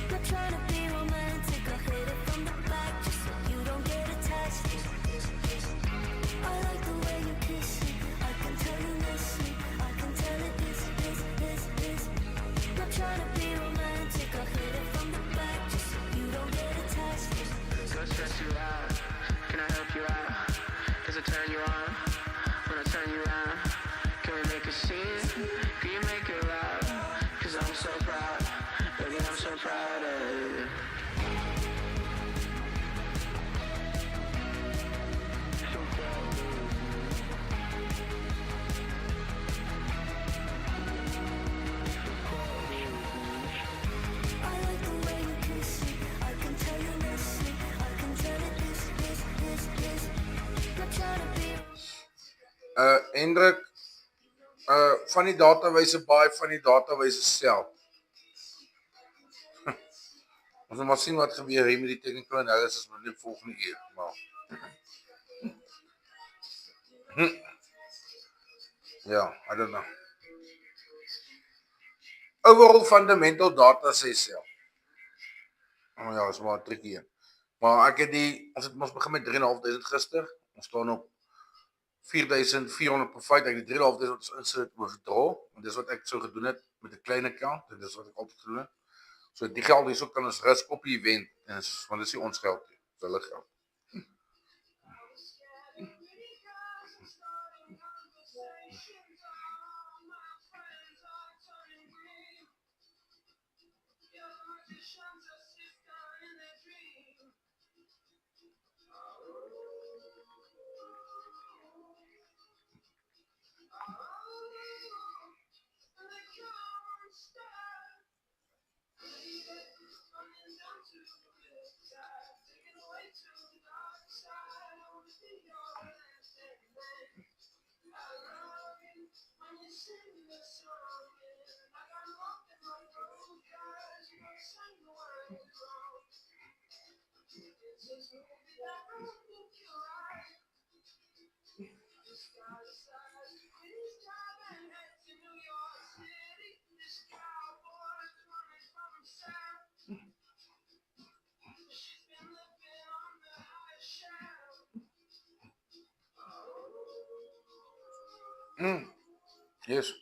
Not trying to be romantic. I hit it from the back just so you don't get attached. I like the way you kiss me. I can tell you miss me. I can tell it is. Not trying to be romantic. I hit it from the back just so you don't get attached. Gonna stress you out. Can I help you out? Does it turn you on? When I turn you around, can we make a scene? Can you make it loud? 'Cause I'm so proud, baby, I'm so proud of you. So proud of you. I like the way you kiss me. I can tell you miss me. I can tell it is. Not trying to be. Hendrik, van die datawyse buy, van die datawyse sell. Ons moet maar sien wat gebeur hier met die technical analysis met die volgende keer. Maar. Ja, I don't know. Overall fundamental data sê sell. Oh ja, is maar tricky een. Maar ek het ons begin met 3.500 gister. Ons staan op 4.400 profit. Ek het 3.500 wat ons insit withdraw. En dis wat ek so gedoen het met 'n klein account. En dis wat ek altyd gedoen het. So die geld hierso kan ons risk op die event. En want dis nie ons geld nie. Dis hulle geld. Yes.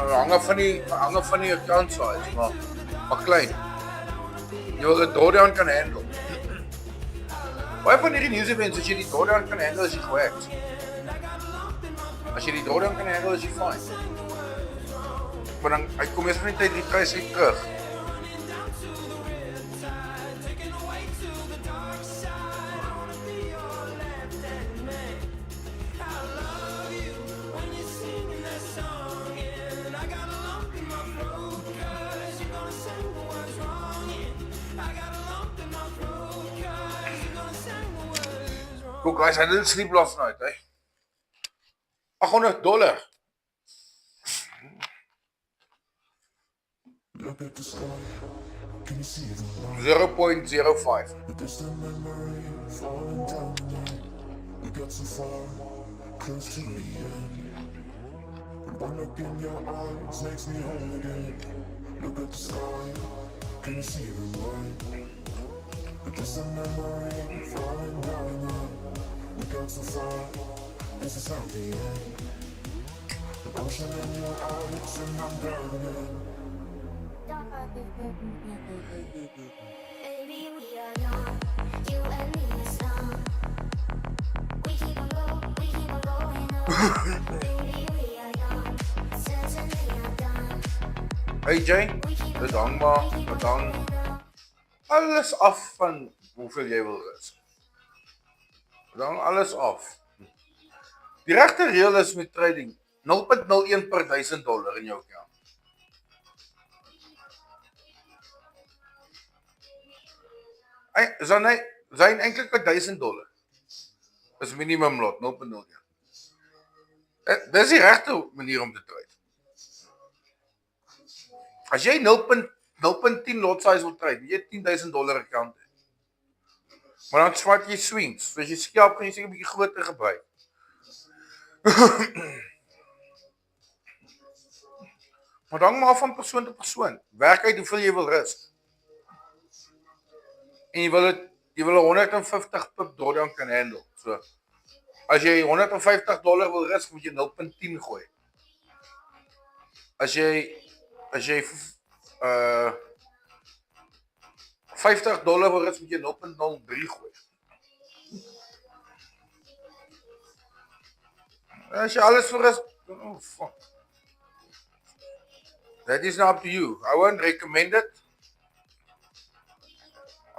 Hangen van die account size, maar klein. Jy wil die drawdown kan handle. Baie van hierdie news events, as jy die drawdown kan handle, is jy gewerkt. As jy die drawdown kan handle, is jy fine. Maar dan, hy kom eers van die tyd, die prijs uit terug. Cool guys, I didn't sleep last night, $800. Look at the sky, can you see the light? 0.05. The distant memory falling down the night. We got so far, close to the end. And one look in your eyes makes me whole again. Look at the sky, can you see the light? The distant memory falling down the night. We got so far, this is not the end. The ocean in your eyes and I'm drowning in. Baby, we are young, you and me is young. We keep on going up. Baby, we are young, certainly are done. Hey Jay, dit hang maar, dit hang alles af van hoeveel jy wil risk. Dit hang alles af. Die regte reël is met trading 0.01 per $1000 in jou account. Zijn eintlik $1000 is minimum lot 0.01. Dis die regte manier om te trade. As jy 0.10 lot size wil trade, jy $10,000 account hê. Maar dan swat jy swings, so as jy skelp kan jy seker 'n bietjie groter gebruik. Maar dan maar van persoon tot persoon. Werk uit hoeveel jy wil risk. En jy wil 150 pip drawdown kan handle. So as jy $150 wil risk, moet jy 0.10 gooi. As jy $50 wil risk, moet jy 0.03 gooi. As jy alles vir risk, oh fuck. That is not up to you. I won't recommend it.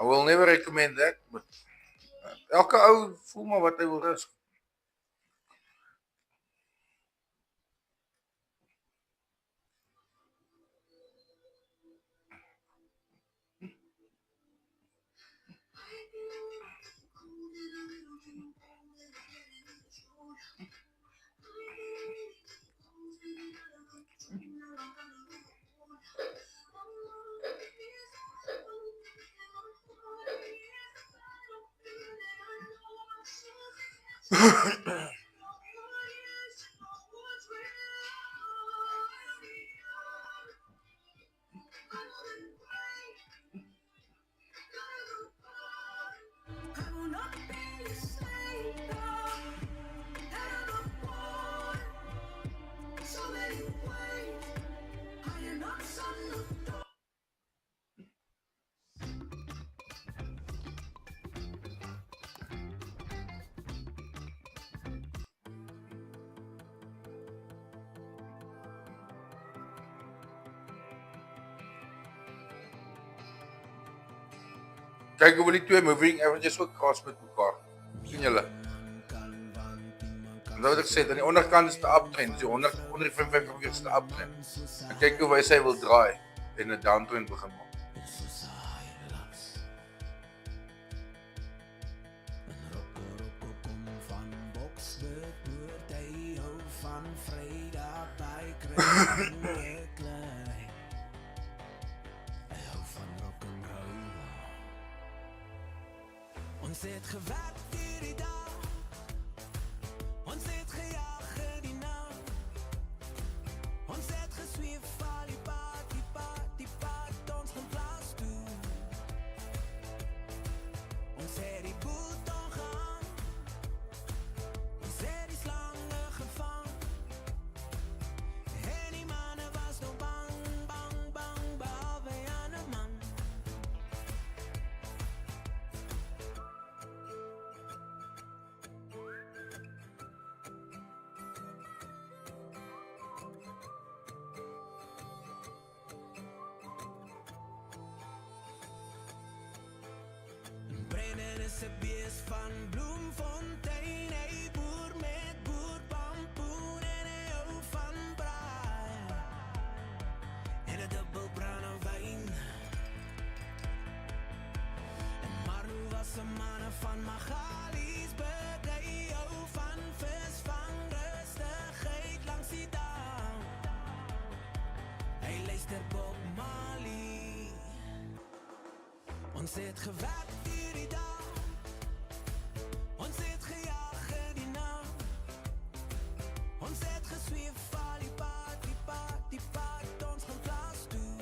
I will never recommend that, but elke ou voel maar wat hy wil risk. Kyk hoe die twee moving averages ook cross met mekaar. Sien julle? En wat ek sê, aan die onderkant is die uptrend, dus die 155 is die uptrend. En kyk hoe hy wil draai en 'n downtrend begin maak. Ons het gewerk hierdie dag, ons het gejaag die nag, ons het gesweef al die pad, ons gaan plaas toe. Ons het die boet ongaan, ons het die slange gevang, en die manne was nog bang, behalve aan 'n man. Brennan is 'n bees van Bloemfontein, hy boer met boerpampoen en hy hou van braai en 'n dubbel brandewyn. En Marlo was 'n man van Magaliesburg, hy hou van visvang, rustigheid langs die dam. Hy luister Bob Marley Ons het gewerk vir die dag, ons het gejaag in die nag, ons het gesweef al die pad, ons gaan plaas toe.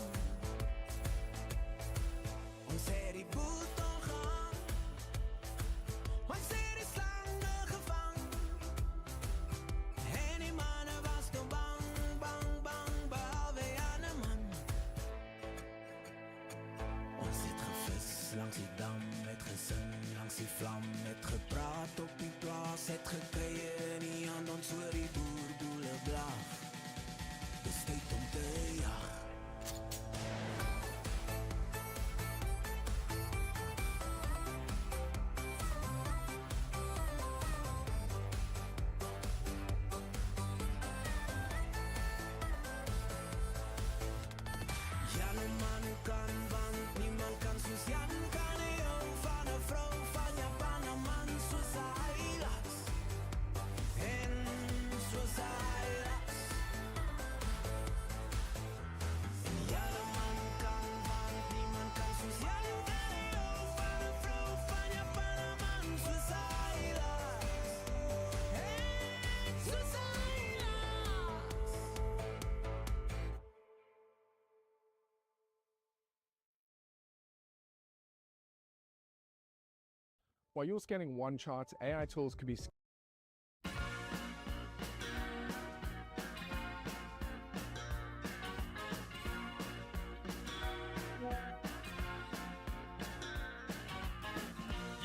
Ons het die boet omgaan, ons het die slange gevang, en die manne was toe bang, behalwe Janne man. Ons het gevis langs die dam, het gesing langs die vlam, het gepraat op die plaas, het gekeier in die hand, ons hoor die boerboele blaag. Dis tyd om te jag. Janne man kan, want niemand kan soos Jan kan. Hy hou van 'n vrou van Japan, 'n man soos hy las, en soos hy las. Janne man kan, want niemand kan soos Jan kan. Hy hou van 'n vrou van Japan, 'n man soos hy las, en soos hy las. While you're scanning one chart, AI tools could be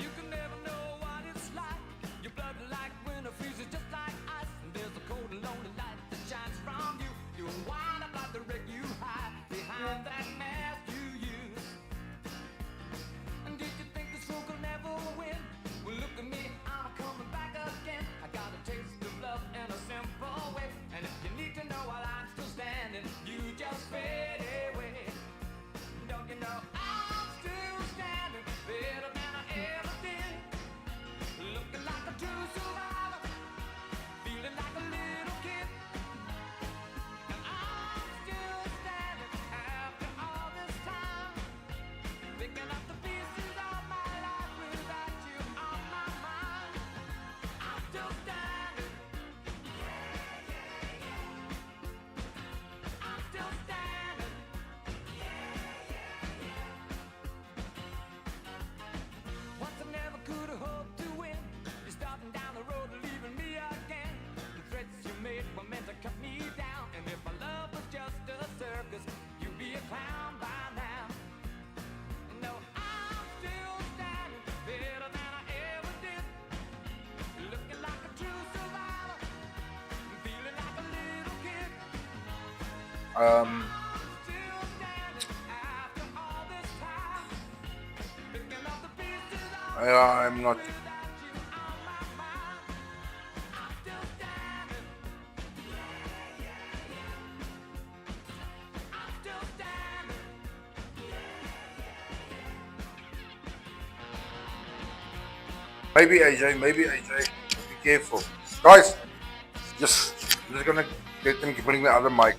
You can never know what it's like. Your blood like winter freezes just like ice. And there's a cold and lonely light that shines from you. You wind up like the wreck you hide behind that mask you use. And did you think this fool could never win? Well, look at me, I'm coming back again. I got a taste of love in a simple way. And if you need to know while I'm still standing, you just fade away. Don't you know I'm still standing better than I ever did? Looking like a true survivor, feeling like a little kid. And I'm still standing after all this time, picking up the pieces of my life without you on my mind. I'm still standing. I'm still standing. Once I never could have hoped to win. You're starting down the road, leaving me again. The threats you made were meant to cut me down. And if my love was just a circus, you'd be a clown by now. No, I'm still standing better than I ever did. Looking like a true survivor, feeling like a little kid. Still standing after all this time, picking up the pieces of I'm not. Maybe AJ, be careful. Guys, just gonna let them bring the other mic.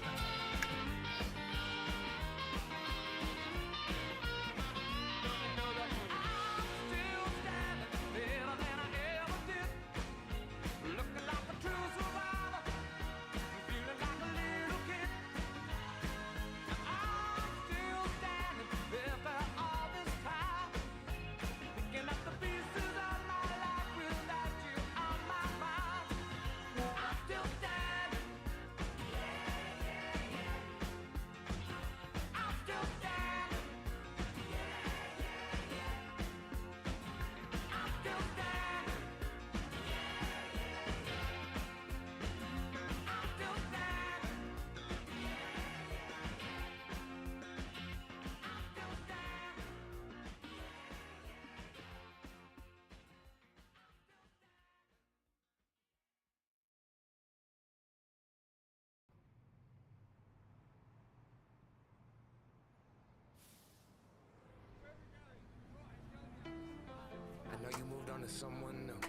I know you moved on to someone new.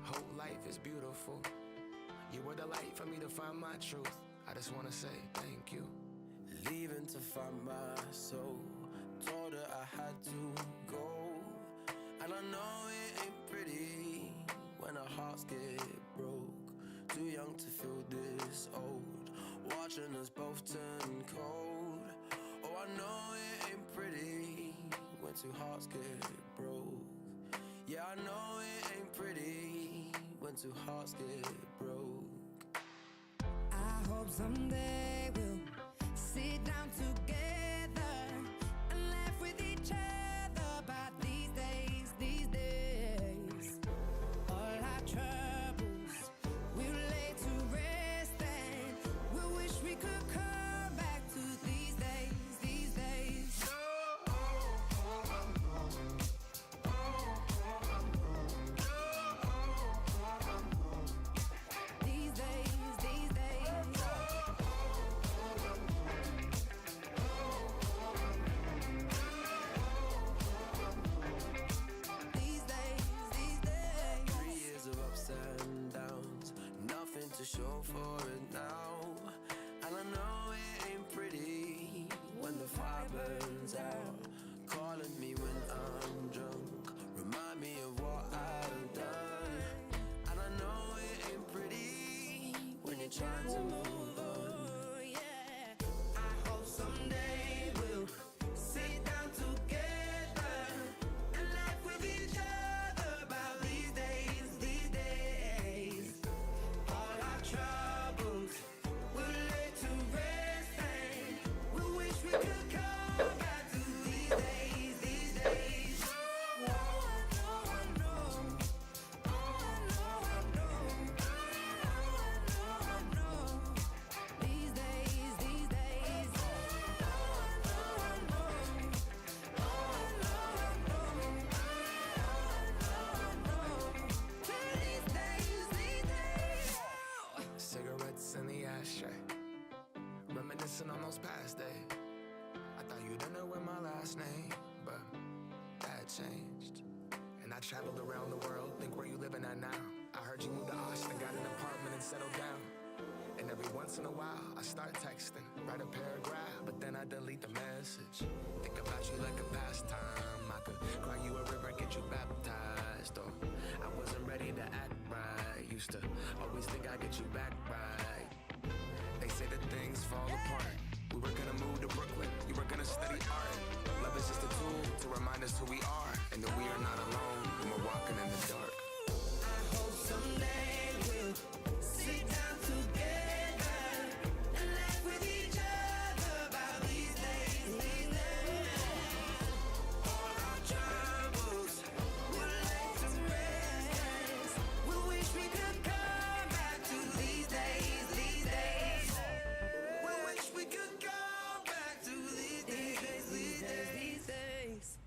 Whole life is beautiful. You were the light for me to find my truth. I just wanna say thank you. Leaving to find my soul, told her I had to go. And I know it ain't pretty when our hearts get broke. Too young to feel this old, watching us both turn cold. Oh, I know it ain't pretty when two hearts get broke. Yeah, I know it ain't pretty when two hearts get broke. I hope someday we'll sit down together and laugh with each other about these days, these days. All our troubles we'll lay to rest and we wish we could come back to these days, these days. These days, these days. These days, these days. 3 years of ups and downs, nothing to show for it now. And I know it ain't pretty when the fire burns out. Calling me when I'm drunk, remind me of what I've done. And I know it ain't pretty when you're trying to move on. I hope someday we'll sit down together and laugh with each other about these days, these days. All our troubles we'll lay to rest and we wish we could come back to these days, these days. Oh, I know, I know. Oh, I know, I know. Oh, I know, I know. These days, these days. Oh, I know, I know. Oh, I know, I know. Oh, I know, I know. These days, these days. Cigarettes in the ashtray, reminiscing on those past days. I thought you'd end up with my last name, but that changed. And I traveled around the world, think where you living at now. I heard you moved to Austin, got an apartment and settled down. And every once in a while, I start texting, write a paragraph, but then I delete the message. Think about you like a pastime. I could cry you a river, get you baptized. Or I wasn't ready to act right. Used to always think I'd get you back right. They say that things fall apart. We were gonna move to Brooklyn, you were gonna study art. Love is just a tool to remind us who we are, and that we are not alone when we're walking in the dark. I hope someday we'll sit down together and laugh with each other about these days, these days. All our troubles we'll lay to rest. We wish we could come back to these days, these days. We wish we could come back to these days, these days, these days.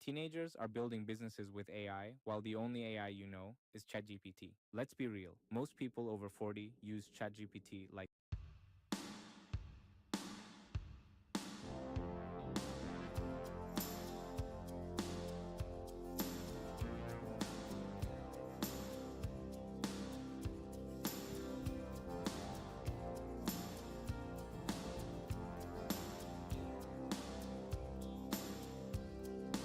Teenagers are building businesses with AI, while the only AI you know is ChatGPT. Let's be real, most people over 40 use ChatGPT like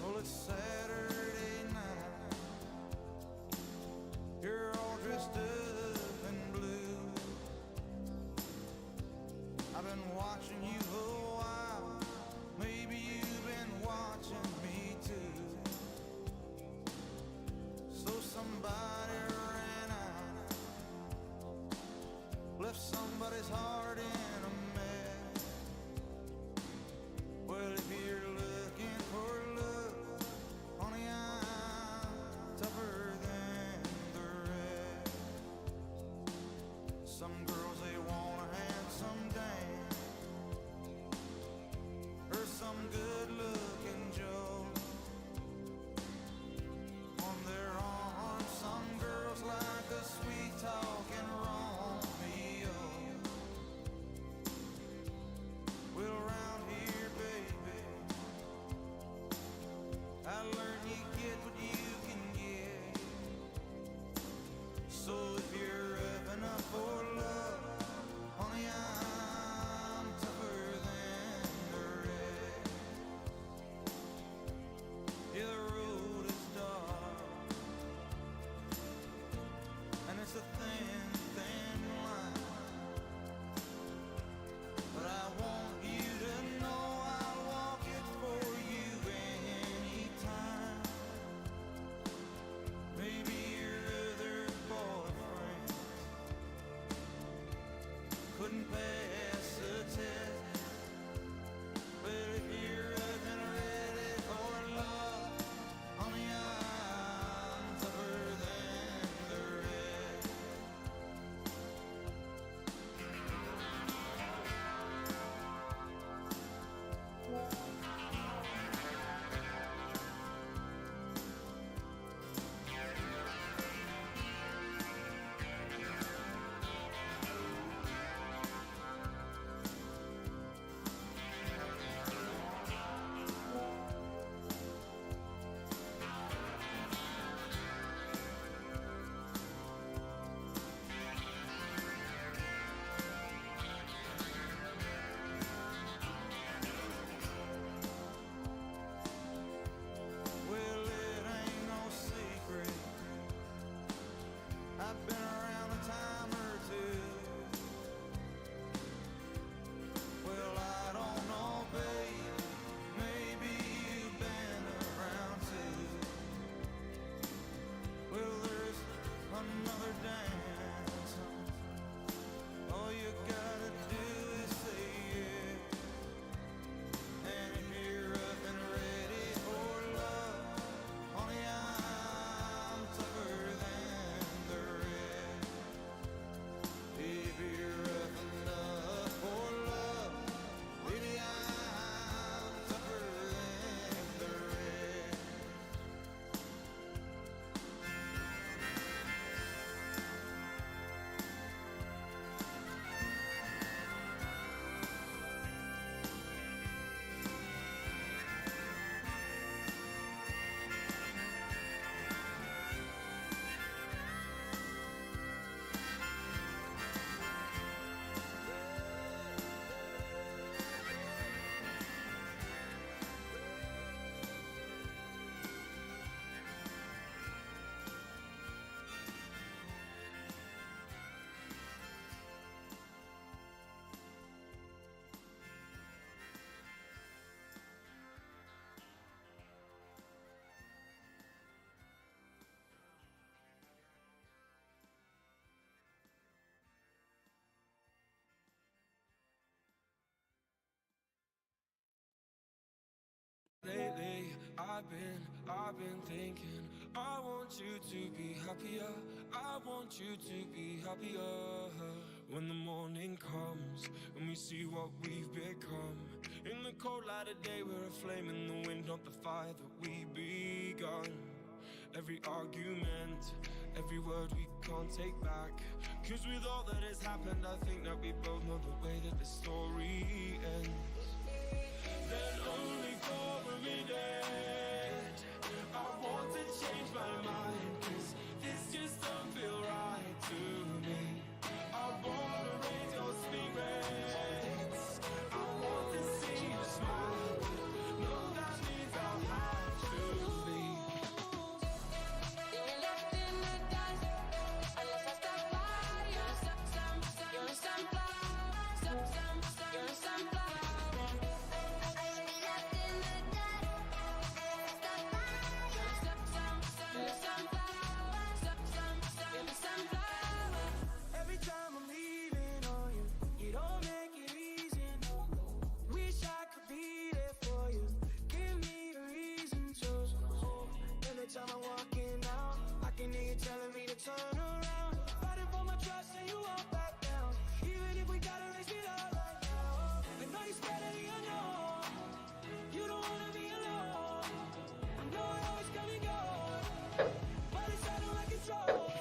Well, it's Saturday night. You're all dressed up in blue. I've been watching you a while. Maybe you've been watching me too. So somebody ran out, left somebody's heart in a mess. Well, if you're looking for love, honey, I'm tougher than the rest. Some girls, they want a handsome dame, or some good-looking Joe. On their arm, some girls like a sweet-talking Romeo. thin, thin line. But I want you to know I'll walk it for you anytime. Maybe your other boyfriend couldn't pass the test. But if you're up and ready for love, honey, I'm tougher than the rest. Well, it ain't no secret. I've been around a time or two. Well, I don't know, babe. Maybe you've been around too. Well, there's another dance. All you gotta do is say yeah. And if you're up and ready for love, honey, I'm tougher than the rest. If you're up enough for love, baby, I'm tougher than the rest. Lately, I've been thinking, I want you to be happier. I want you to be happier. When the morning comes and we see what we've become. In the cold light of day, we're a flame in the wind, not the fire that we begun. Every argument, every word we can't take back. Cause with all that has happened, I think that we both know the way that the story ends. Then only for a minute I want to change my mind, cause this just don't feel right to me. I wanna raise your spirits, I want to see you smile. No, that means I'll have to leave. You're left in the dust unless I stop by. You're a sunflower, you're a sunflower. Every time I'm leaving on you, you don't make it easy, no. Wish I could be there for you. Give me a reason to. Every time I'm walking out, I can hear you telling me to turn around. Fighting for my trust and you walk back down. Even if we gotta race it all right now. I know you're scared of the unknown. You don't wanna be alone. I know I always come and go, but it's out of my control.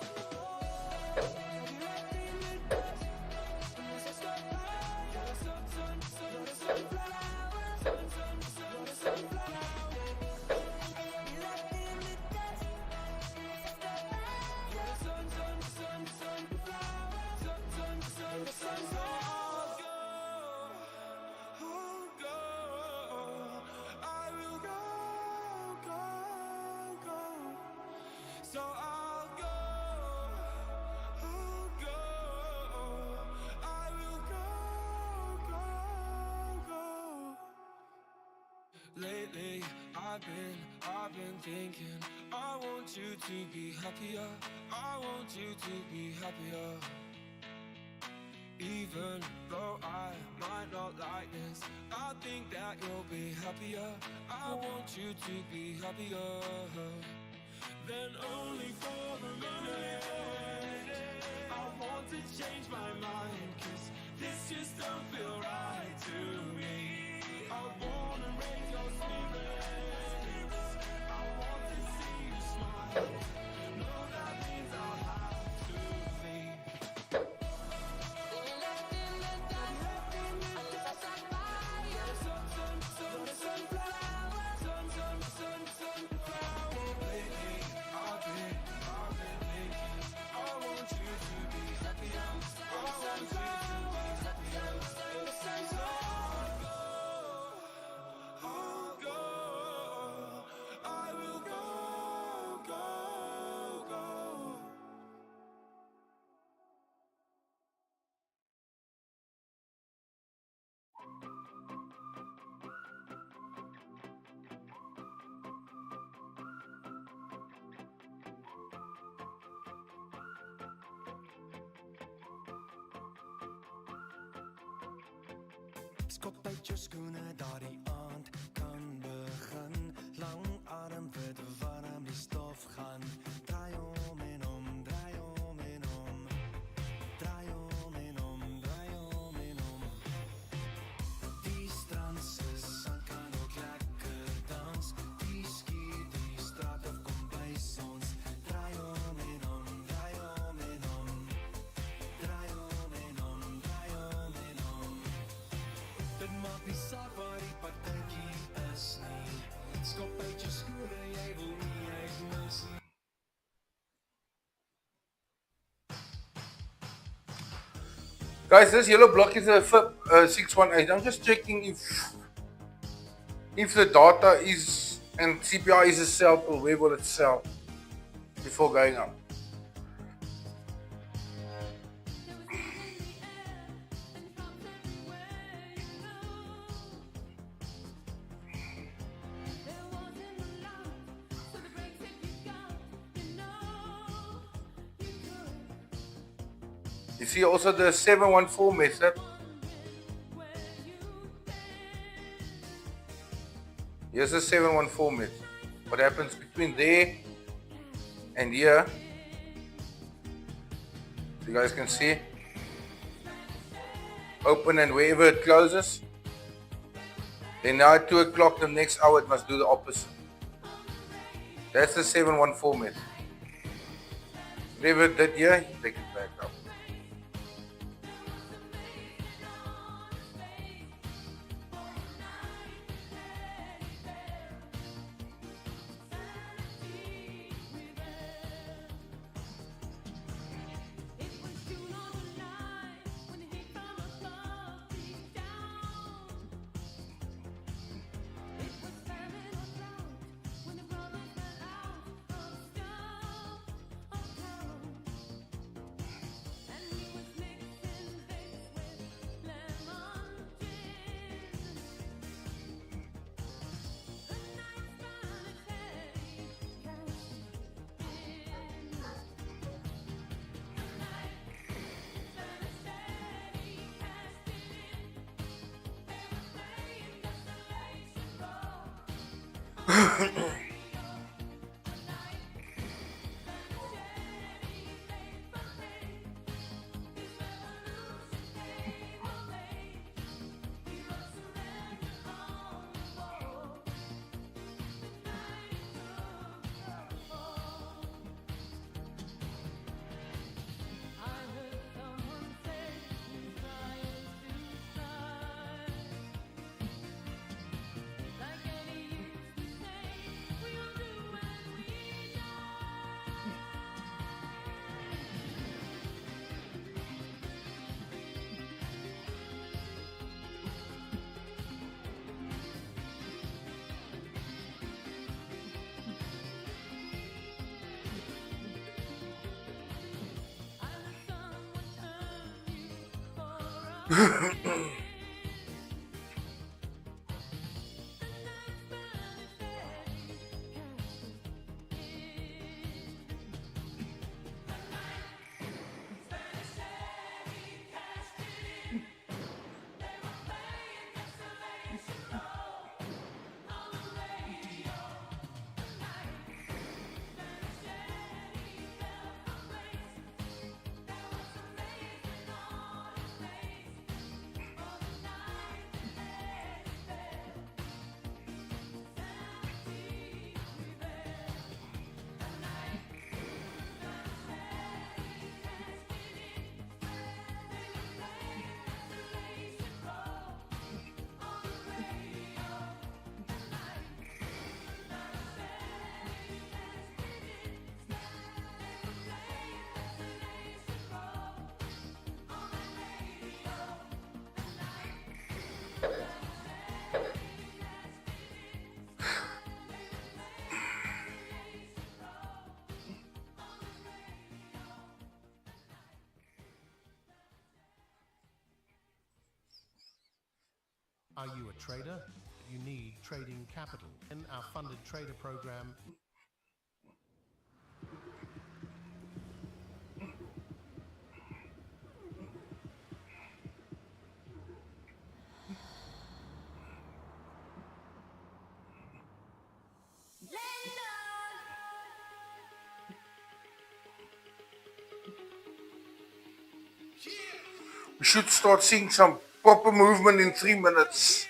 So I'll go, I've been thinking, I want you to be happier. I want you to be happier. Even though I might not like this, I think that you'll be happier. I want you to be happier. Then only for a minute, I want to change my mind, 'cause this just don't feel right to me. I wanna raise your spirits, I want to see you smile. No, that means I'll have to leave. Skop uit jou skoene, daardie aand kan begin. Lang adem vir te warm die stof gaan. Draai om en om, draai om en om. Draai om en om, draai om en om. Die strand se sand kan ook lekker dans. Die ski, die straat of kom by ons. Draai om en om, draai om en om. Draai om en om, draai om en om. Dit maak nie saak waar die partytjie is nie. Skop uit jou skoene, jy wil nie uitmis nie. Guys, this yellow block is a FIP 618. I'm just checking if the data is and CPI is a sell or where will it sell before going up. You see also the 714 method. Here's the 714 method. What happens between there and here, so you guys can see, open and wherever it closes. Then now at 2 o'clock the next hour it must do the opposite. That's the 714 method. Whatever it did here, you take it back up. Are you a trader? You need trading capital. In our funded trader program, We should start seeing some proper movement in 3 minutes.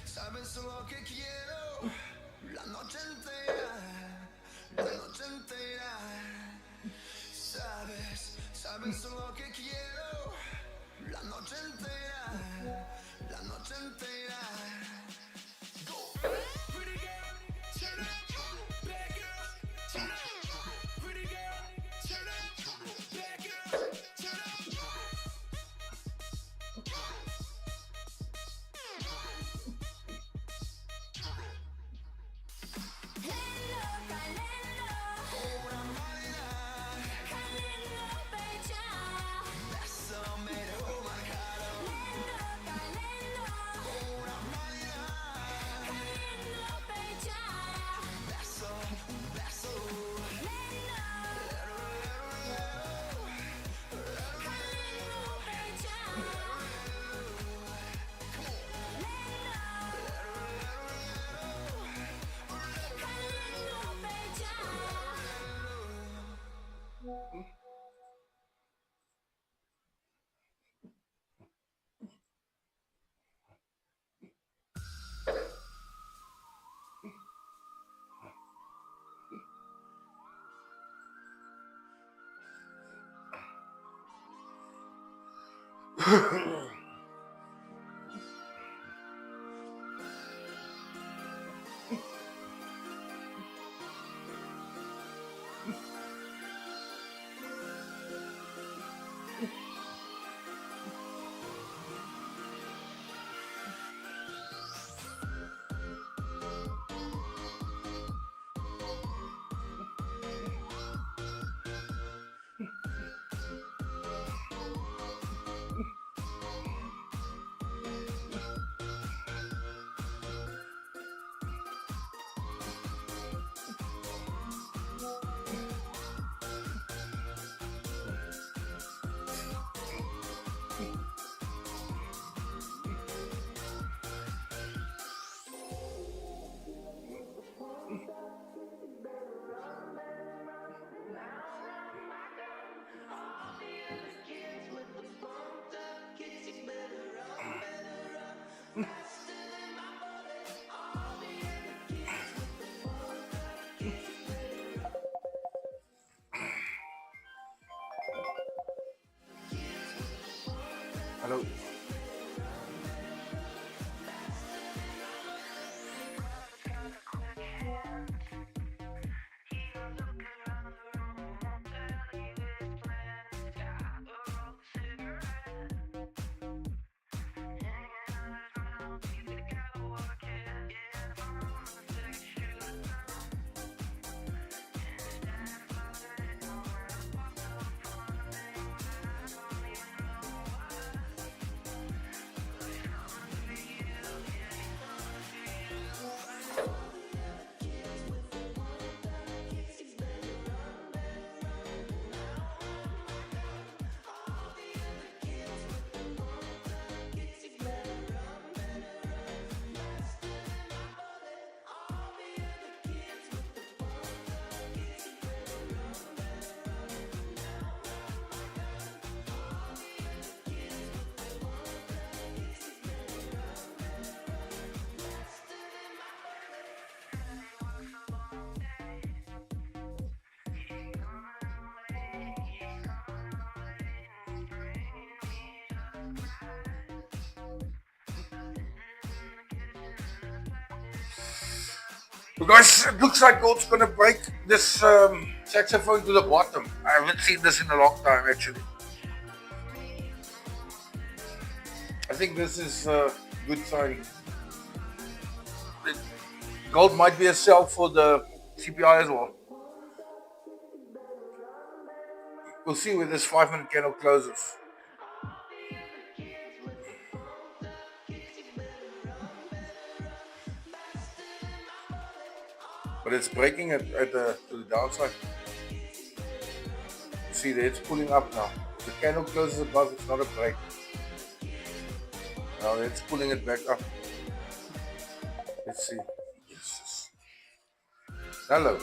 Sabes lo que quiero, la noche entera, la noche entera. Sabes lo que quiero, la noche entera, la noche entera. Go. Pretty girl, turn up, bad girl, turn up. Pretty girl, turn up, bad girl, turn up. Hallo. Because it looks like gold's gonna break this saxophone to the bottom. I haven't seen this in a long time actually. I think this is a good sign. Gold might be a sell for the CPI as well. We'll see where this 5-minute candle closes. But it's breaking at to the downside. See there, it's pulling up now. The candle closes above, it's not a break. Now it's pulling it back up. Let's see. Yes. Hello.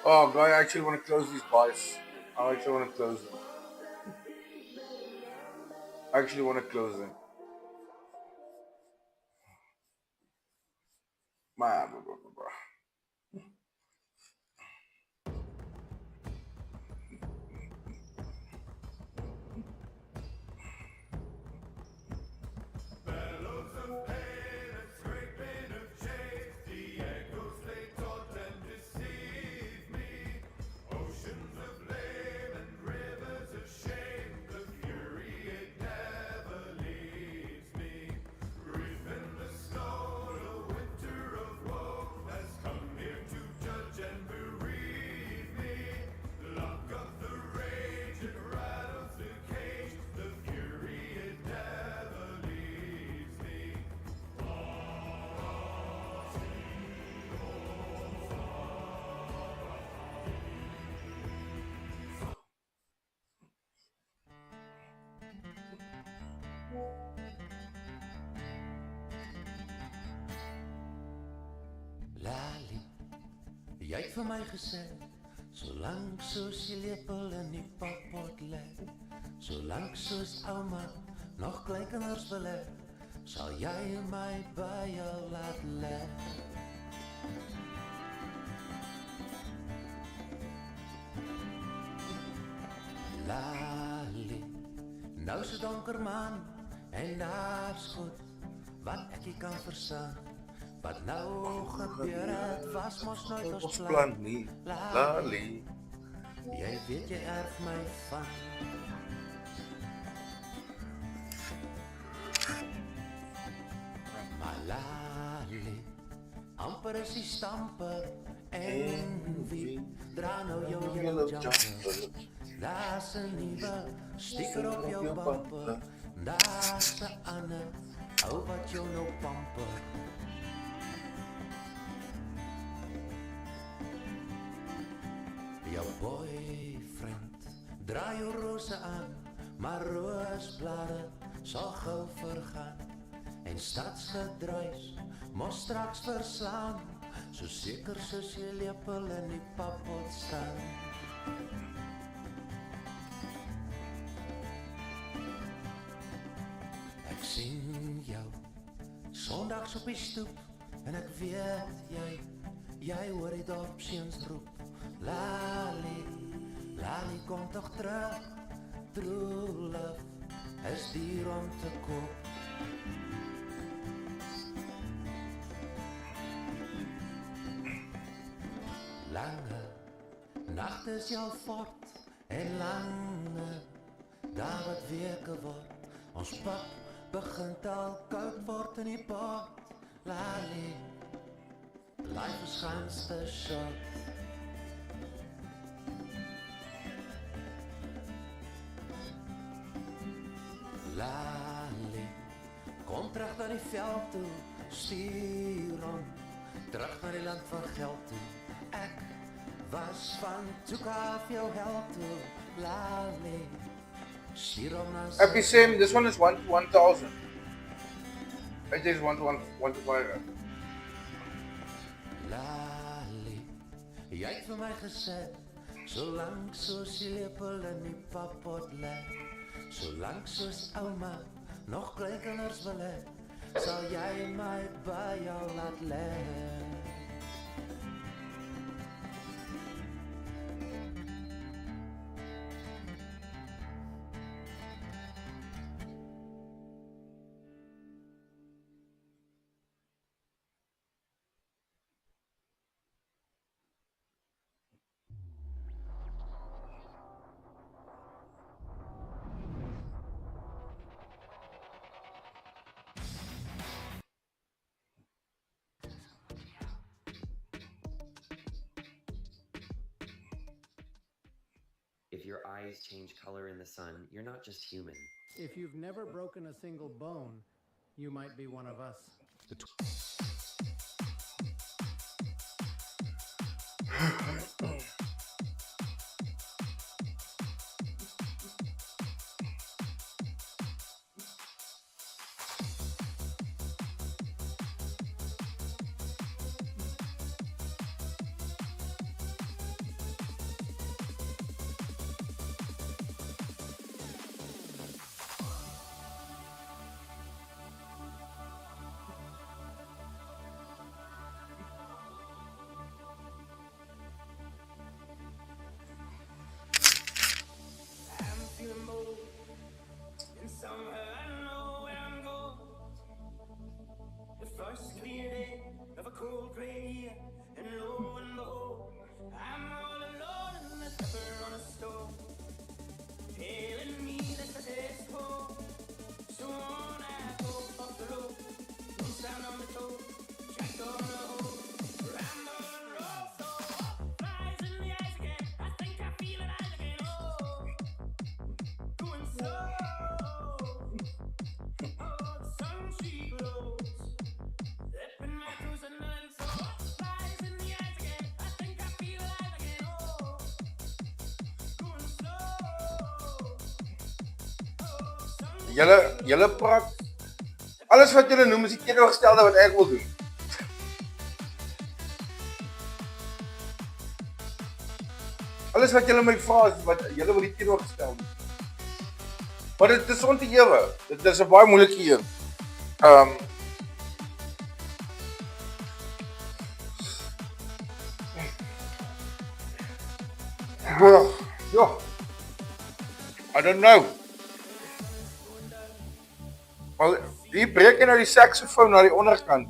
Oh God, I actually want to close these buys. I actually want to close them. I actually want to close them. Blah, blah, blah, blah. Lali, jy het vir my gesê, solank soos jy lepel in die pappot lê, solank soos ouma nog kleinkinders wil hê, sal jy my by jou laat lê. Lali, nou is 'n donker maan en daar's goed wat ek nie kan verstaan. Wat nou gebeur het, was mos nooit ons plan nie, Lali. Jy weet jy erf my van. Maar Lali, amper is die stamper. En wie dra nou jou yellow jumper? Daar's 'n nuwe sticker op jou bumper. Daar's 'n ander, ou wat jou nou pamper. Jou boyfriend draai jou rose aan, maar roosblare sal gou vergaan. En stadsgedruis mos straks verslaan, so seker soos jy lepel in die pappot staan. Ek sien jou sondags op die stoep, en ek weet jy hoor die dorpseuns roep. Lali, Lali kom toch terug, true love is duur om te koop. Lange nacht is jou fort, en lange daar wat weke word. Ons pap begint al koud word in die pot. Lali, life is gans te short. Lali, kom terug na die veld toe, stuur om, terug na die land van geld toe. Ek was van toek af jou held toe, Lali, stuur om na Happy Sam, this one is 1 to 1,000. I just want 1 to 5. Lali, jy het vir my gesê, solang soos die lepel in die pappot lê, solang soos ouma nog kleinkinders wil hê, sal jy my by jou laat lê. If your eyes change color in the sun, you're not just human. If you've never broken a single bone, you might be one of us. First clear day of a cold gray year, and lo and behold, I'm all alone in the pepper on a stove, telling me that the day's full. So on I go off the road, no sound on the toe, track on the hole, ramble and roll. So up flies in the eyes again, I think I feel it eyes again. Oh, going slow. Oh, the sun she glows. Julle praat alles wat julle noem is die teenoorgestelde wat ek wil doen. Alles wat julle my vra is wat julle wil die teenoorgestelde doen. Maar dit is om te ewe. Dit is 'n baie moeilike een. Ja. I don't know. Maar hier breek jy nou die saxofoon na die onderkant.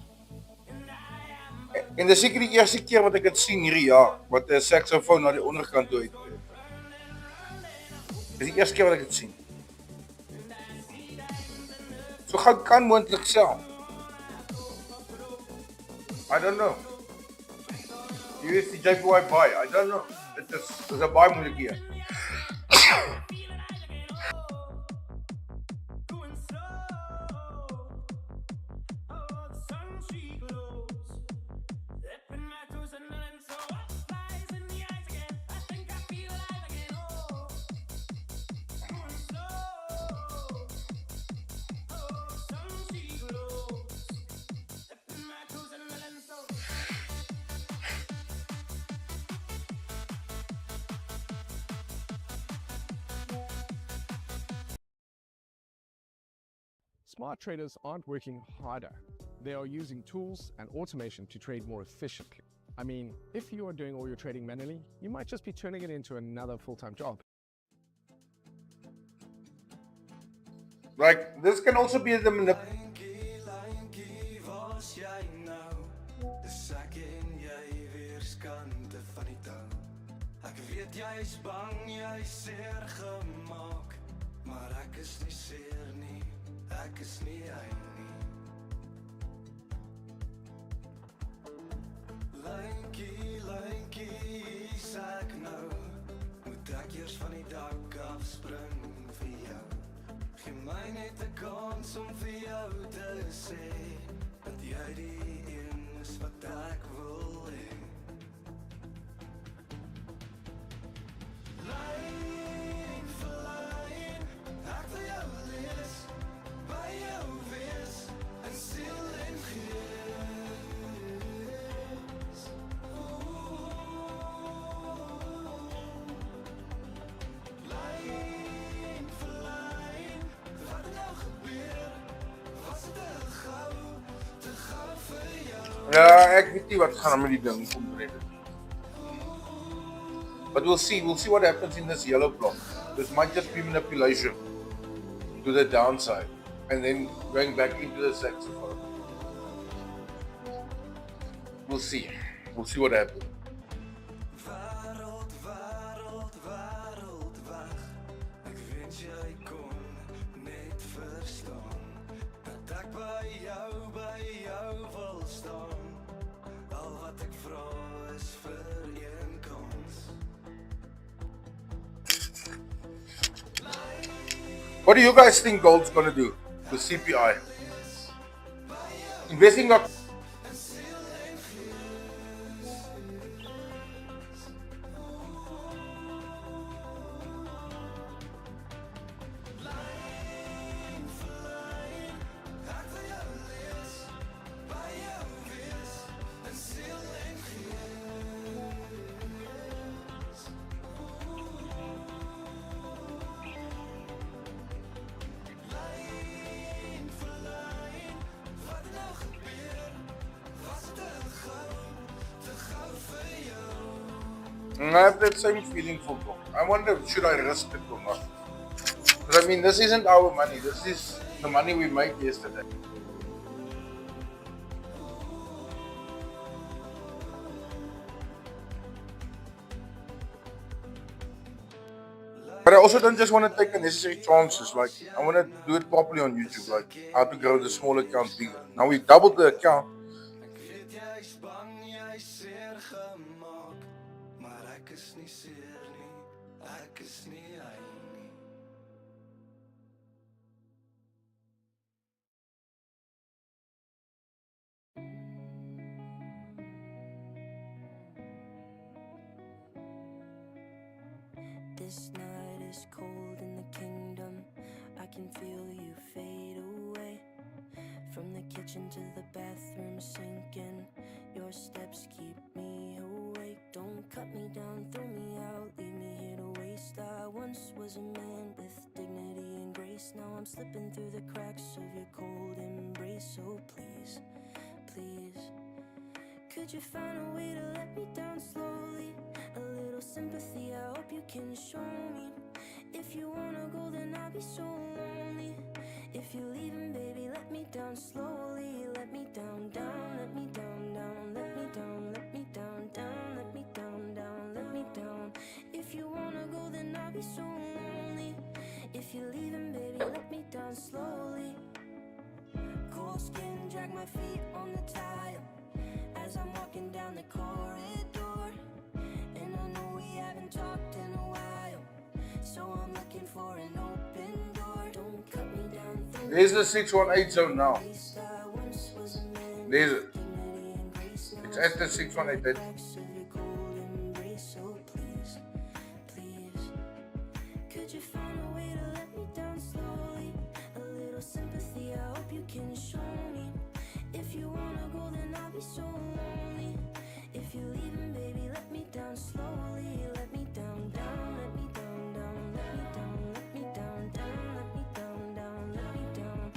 En dis seker die eerste keer wat ek dit sien hierdie jaar, wat 'n saxofoon na die onderkant toe uitbreek. Dis die eerste keer wat ek dit sien. So gou kan moontlik self. I don't know. Jy weet die JPY buy, I don't know. Dit is 'n baie moeilike een. Smart traders aren't working harder. They are using tools and automation to trade more efficiently. I mean, if you are doing all your trading manually, you might just be turning it into another full-time job. Like, this can also be the Lyntjie, waar's jy nou? Dis ek en jy weerskante van die touw. Ek weet jy's bang, jy's seer gemaak, maar ek is nie seer nie, ek is nie hy nie. Lyntjie, hier's ek nou, moet ek eers van die dak afspring vir jou. Gee my net 'n kans om vir jou te sê dat jy die een is wat ek wil hê. Lyn vir lyn, ek wil jou lees, by jou wees, in siel en gees. Lyn vir lyn, wat het nou gebeur? Was dit te gou vir jou? Ja, ek weet nie wat gaan met die ding kom red. But we'll see what happens in this yellow block. This might just be manipulation to the downside and then going back into the saxophone. We'll see what happens. Wêreld weg, ek wens jy kon net verstaan, dat ek by jou wil staan, al wat ek vra is vir een kans. What do you guys think gold's gonna do with CPI? Investing got I have that same feeling for gold. I wonder, should I risk it or not? Because I mean, this isn't our money. This is the money we made yesterday. But I also don't just want to take unnecessary chances. Like, I want to do it properly on YouTube. Like, how to grow the small account bigger. Now we doubled the account. This night is cold in the kingdom. I can feel you fade away. From the kitchen to the bathroom sinking. Your steps keep me awake. Don't cut me down, throw me out, leave me here to waste. I once was a man with dignity and grace. Now I'm slipping through the cracks of your cold embrace. So please, please, could you find a way to let me down slowly? A little sympathy, I hope you can show me. If you wanna go, then I'll be so lonely. If you're leaving, baby, let me down slowly. Let me down, down, let me down, down, let me down, let me down, down, let me down, down, let me down. If you wanna go, then I'll be so lonely. If you're leaving, baby, let me down slowly. Cold skin, drag my feet on the tile as I'm walking down the corridor. And I know we haven't talked in a while, so I'm looking for an open door. Don't cut me down. There's the 618 zone now. There's it. It's at the 618. Could you find a way to let me down slowly? A little sympathy, I hope you can show me. If you wanna go, then I'll be so lonely. If you're leaving, baby, let me down slowly. Let me down, down, let me down, down, let me down, let me down, down, let me down, down, let me down.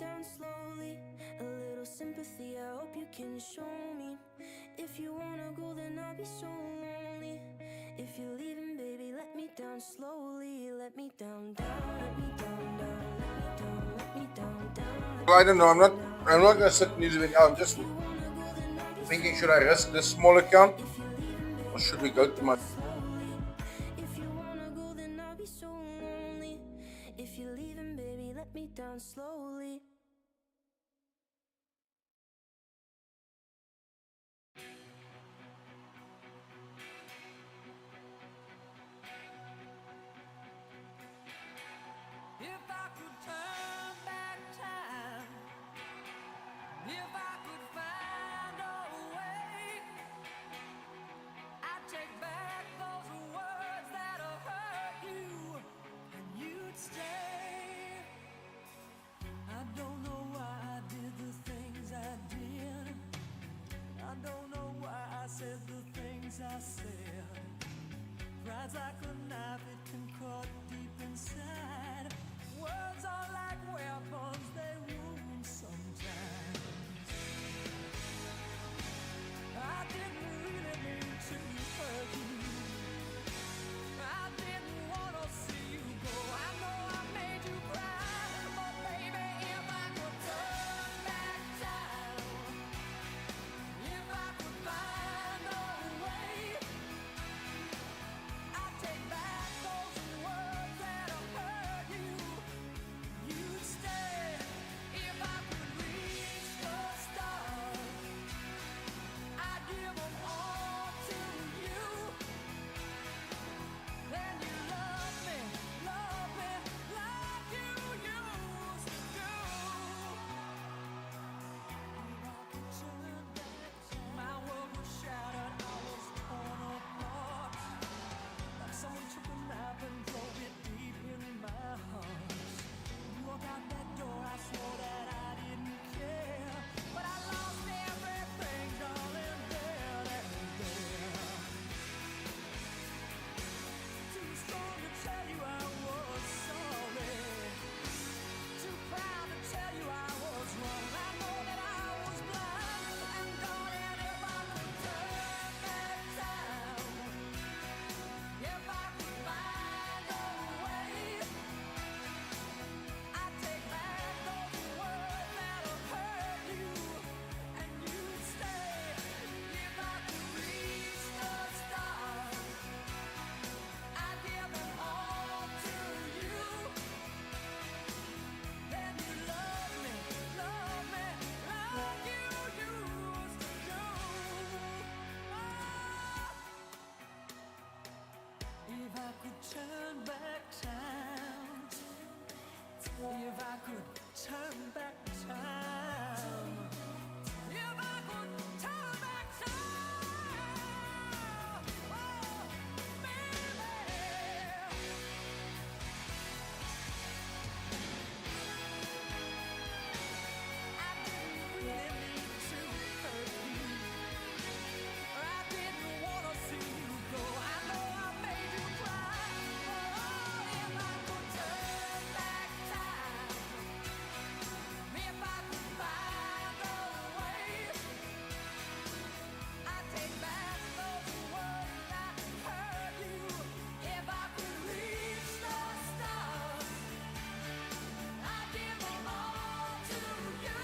down slowly. A little sympathy, I hope you can show me. If you wanna go, then I'll be so lonely. If you're leaving, baby, let me down slowly. Let me down, down, let me down, down, let me down, let me down, down. I don't know. I'm not gonna sit news event. I'm just thinking, should I risk this small account or should we go to my? If you wanna go, then I'll be so lonely. If you're leaving, baby, let me down slowly. If I could turn back time, if I could find a way, I'd take back those words that have hurt you, and you'd stay. I don't know why I did the things I did. I don't know why I said the things I said. Pride's like a knife, it can cut deep inside. Words are like weapons, they wound sometimes. I didn't really mean to hurt you. I didn't want to see you go. I know I made you cry, but baby, if I could turn back time, if I could find a way, I'd take back those words that have hurt you. You'd stay. If I could reach the stars, I'd give them all to you. Then you love me like you used to do. If I could turn back time, my world was shattered, I was torn apart. Like someone took a knife and drove it deep in my heart. You walked out that door, I swore that I didn't care, but I lost everything, darling, there and there. Too strong to tell you I was sorry. Too proud to tell you I was wrong. I know that I was blind, and darling, if I could turn back time, if I could find a way, I'd take back those words that have hurt you, and you'd stay. If I could reach the stars, I'd give them all to you. Then you love me like you used to do. If I could turn back time, if I could turn back time, if I could turn back time, oh, baby. I didn't really mean to hurt you. I didn't want to see you go. I know I made you cry. Oh, if I could turn back time, if I could find a way, I'd take back those words that hurt you. If I could reach the stars, I'd give them all to you.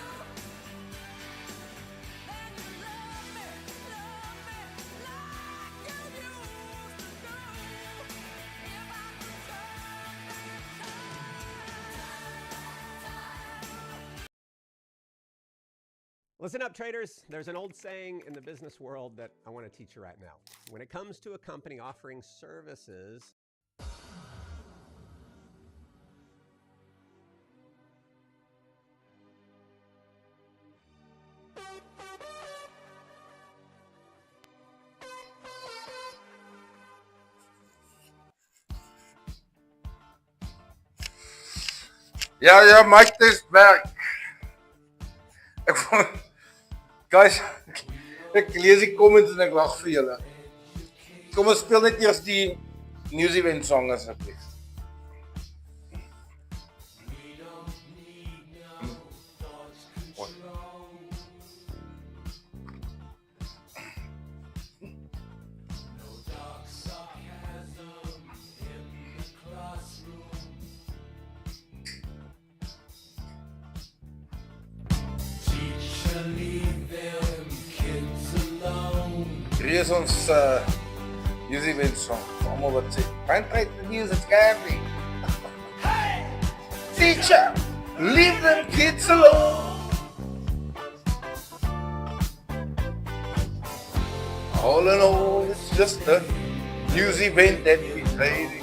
Then you love me like you used to do. If I could turn back time. Listen up, traders. There's an old saying in the business world that I want to teach you right now. When it comes to a company offering services, Ja, mic test werk. Guys, ek lees die comments en ek lag vir julle. Kom ons speel net eers die news event song asseblief. leave them kids alone. Hier is ons news event song. Vir almal wat sê, "Can't write the news, it's scary." Hey! Teacher, leave them kids alone. All in all, it's just a news event that we played.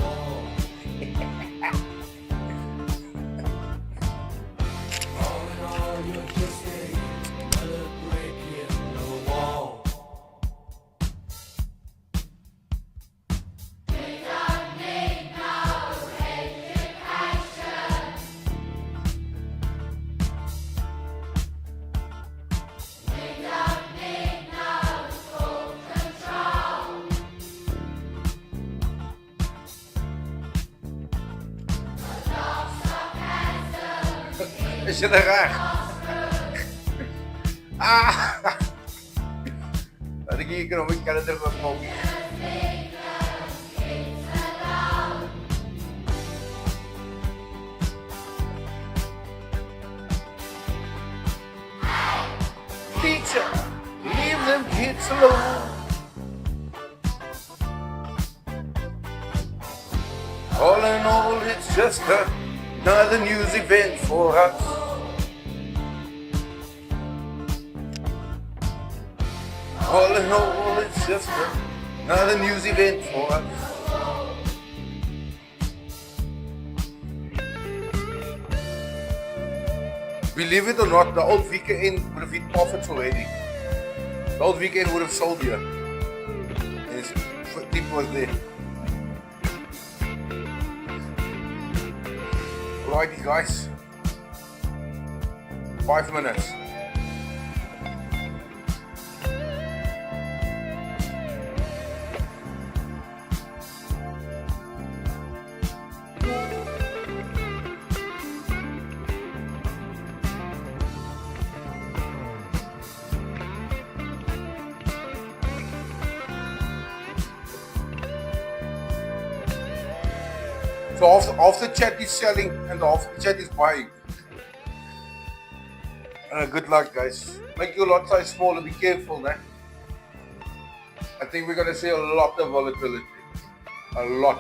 Is je er raar? Laat ik hier nog een kalender wat mogen. Teacher, leave them kids alone. All in all, it's just another news event for us. All in all, it's just another news event for us. Believe it or not, the old weekend would have hit profits already. The old weekend would have sold here. Yes, people was there. Alrighty guys, 5 minutes. So half the chat is selling and half the chat is buying. Good luck guys. Make your lot size smaller, be careful now. I think we're gonna see a lot of volatility. A lot.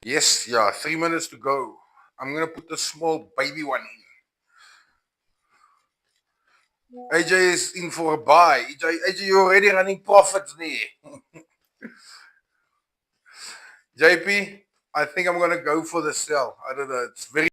Yes, yeah, 3 minutes to go. I'm gonna put the small baby one in. AJ is in for a buy. AJ, you're already running profits there. JP, I think I'm gonna go for the sell. I don't know. It's very.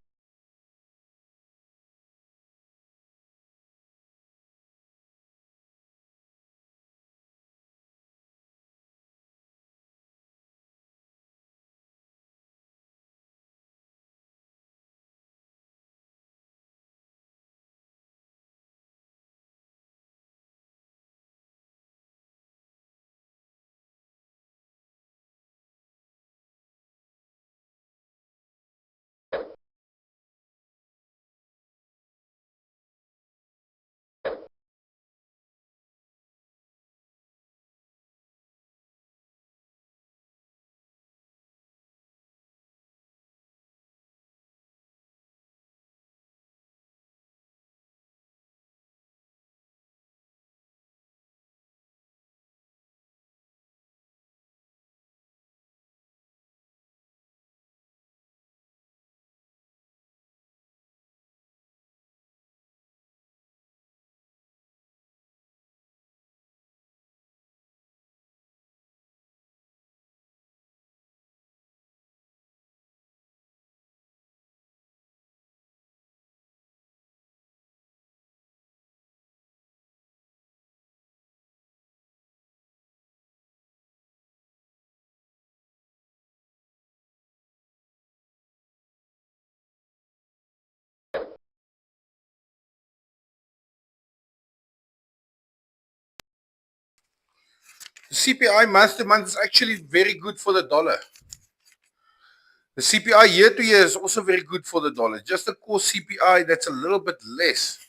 The CPI month to month is actually very good for the dollar. The CPI year to year is also very good for the dollar. Just the core CPI that's a little bit less.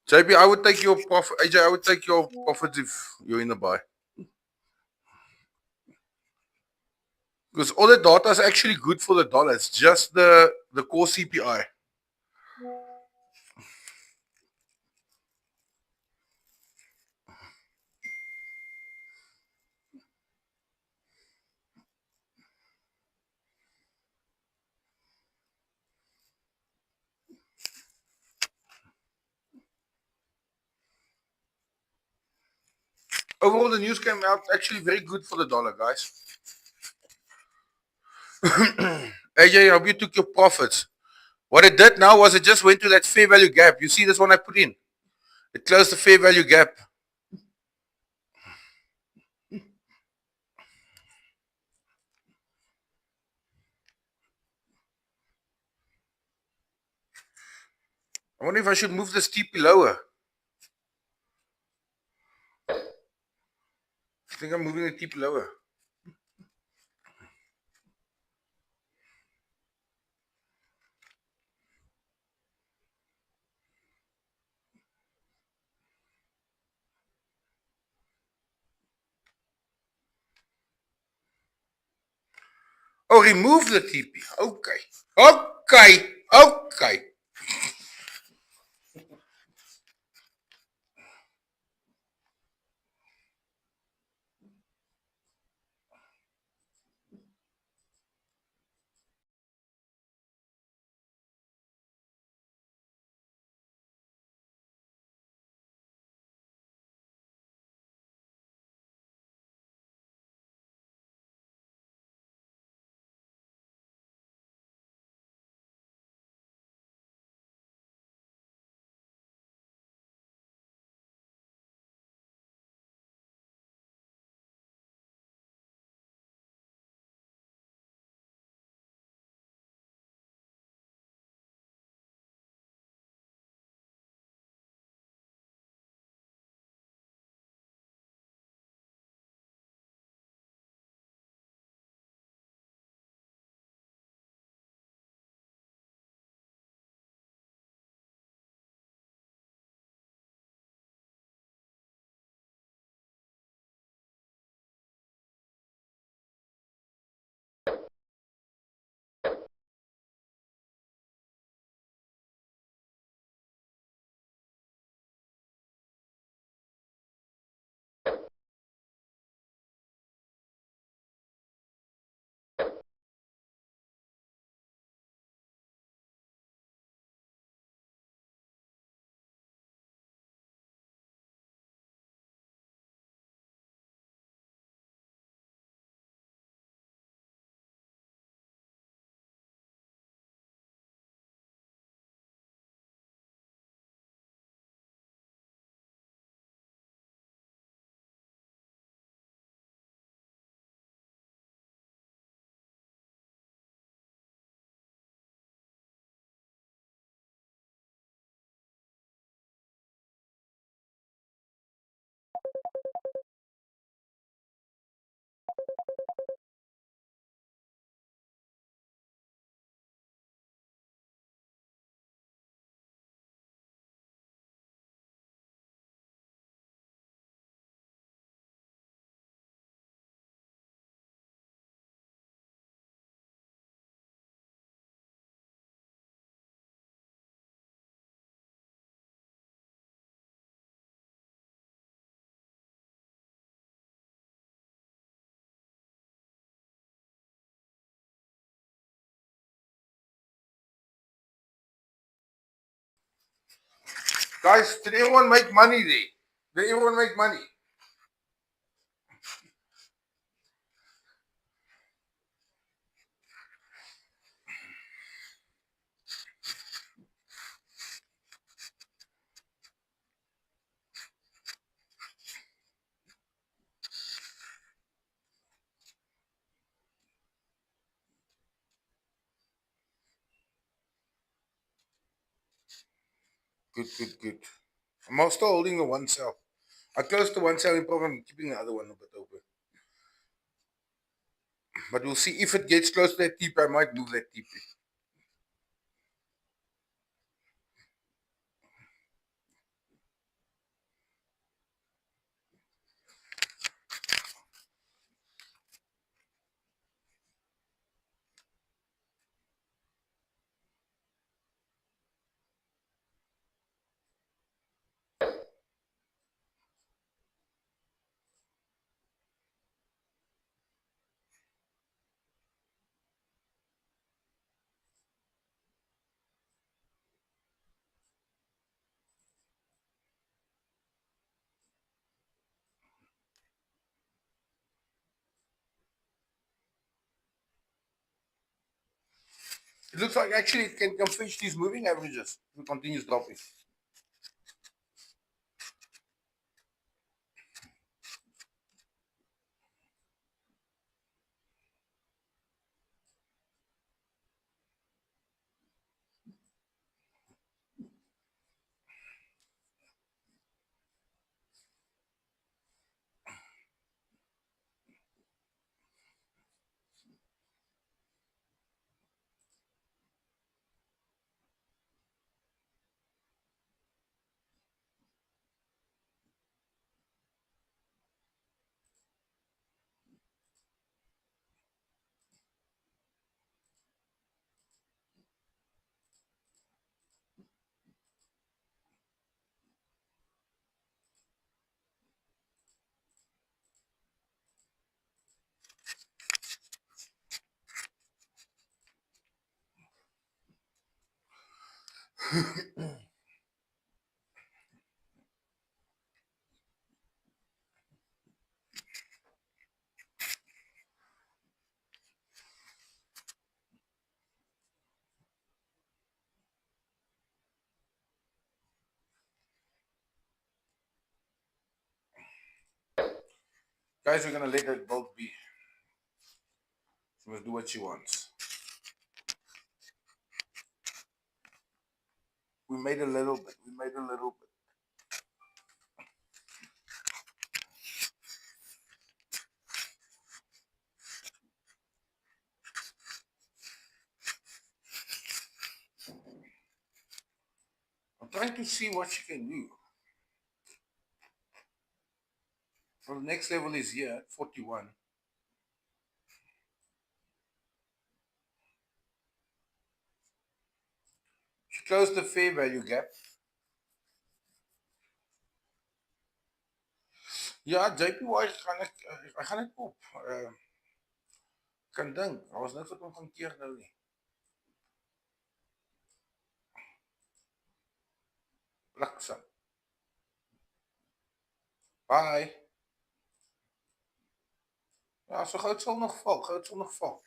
JP, I would take your profit. AJ, I would take your profits if you're in the buy. Because all the data is actually good for the dollar. It's just the core CPI. Overall, the news came out actually very good for the dollar, guys. AJ, I hope you took your profits. What it did now was it just went to that fair value gap. You see this one I put in? It closed the fair value gap. I wonder if I should move this TP lower. I think I'm moving the TP lower. Oh, remove the TP. Okay. Okay. Okay. Guys, did everyone make money there? Did everyone make money? Good, good, good. I'm still holding the one cell. I closed the one cell in profit. I'm keeping the other one a bit open. But we'll see if it gets close to that TP. I might move that TP. It looks like actually it can finish these moving averages if it continues dropping. Guys, we're gonna let that boat be. She must do what she wants. We made a little bit. We made a little bit. I'm trying to see what she can do. So the next level is here, 41. She closed the fair value gap. Ja, JPY gaan net op. Kan dink, daar was niks wat hom gaan keer nou nie. Bliksem. Bye. Ja, so goud sal nog val, goud sal nog val.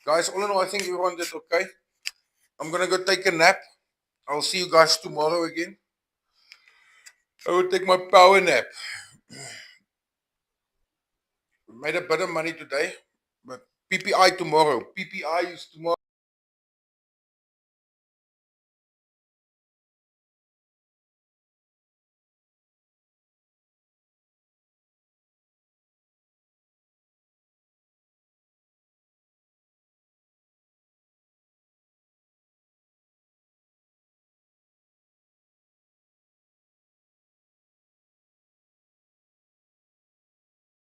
Guys, all in all, I think everyone did okay. I'm gonna go take a nap. I'll see you guys tomorrow again. I will take my power nap. Made a bit of money today, but PPI tomorrow. PPI is tomorrow.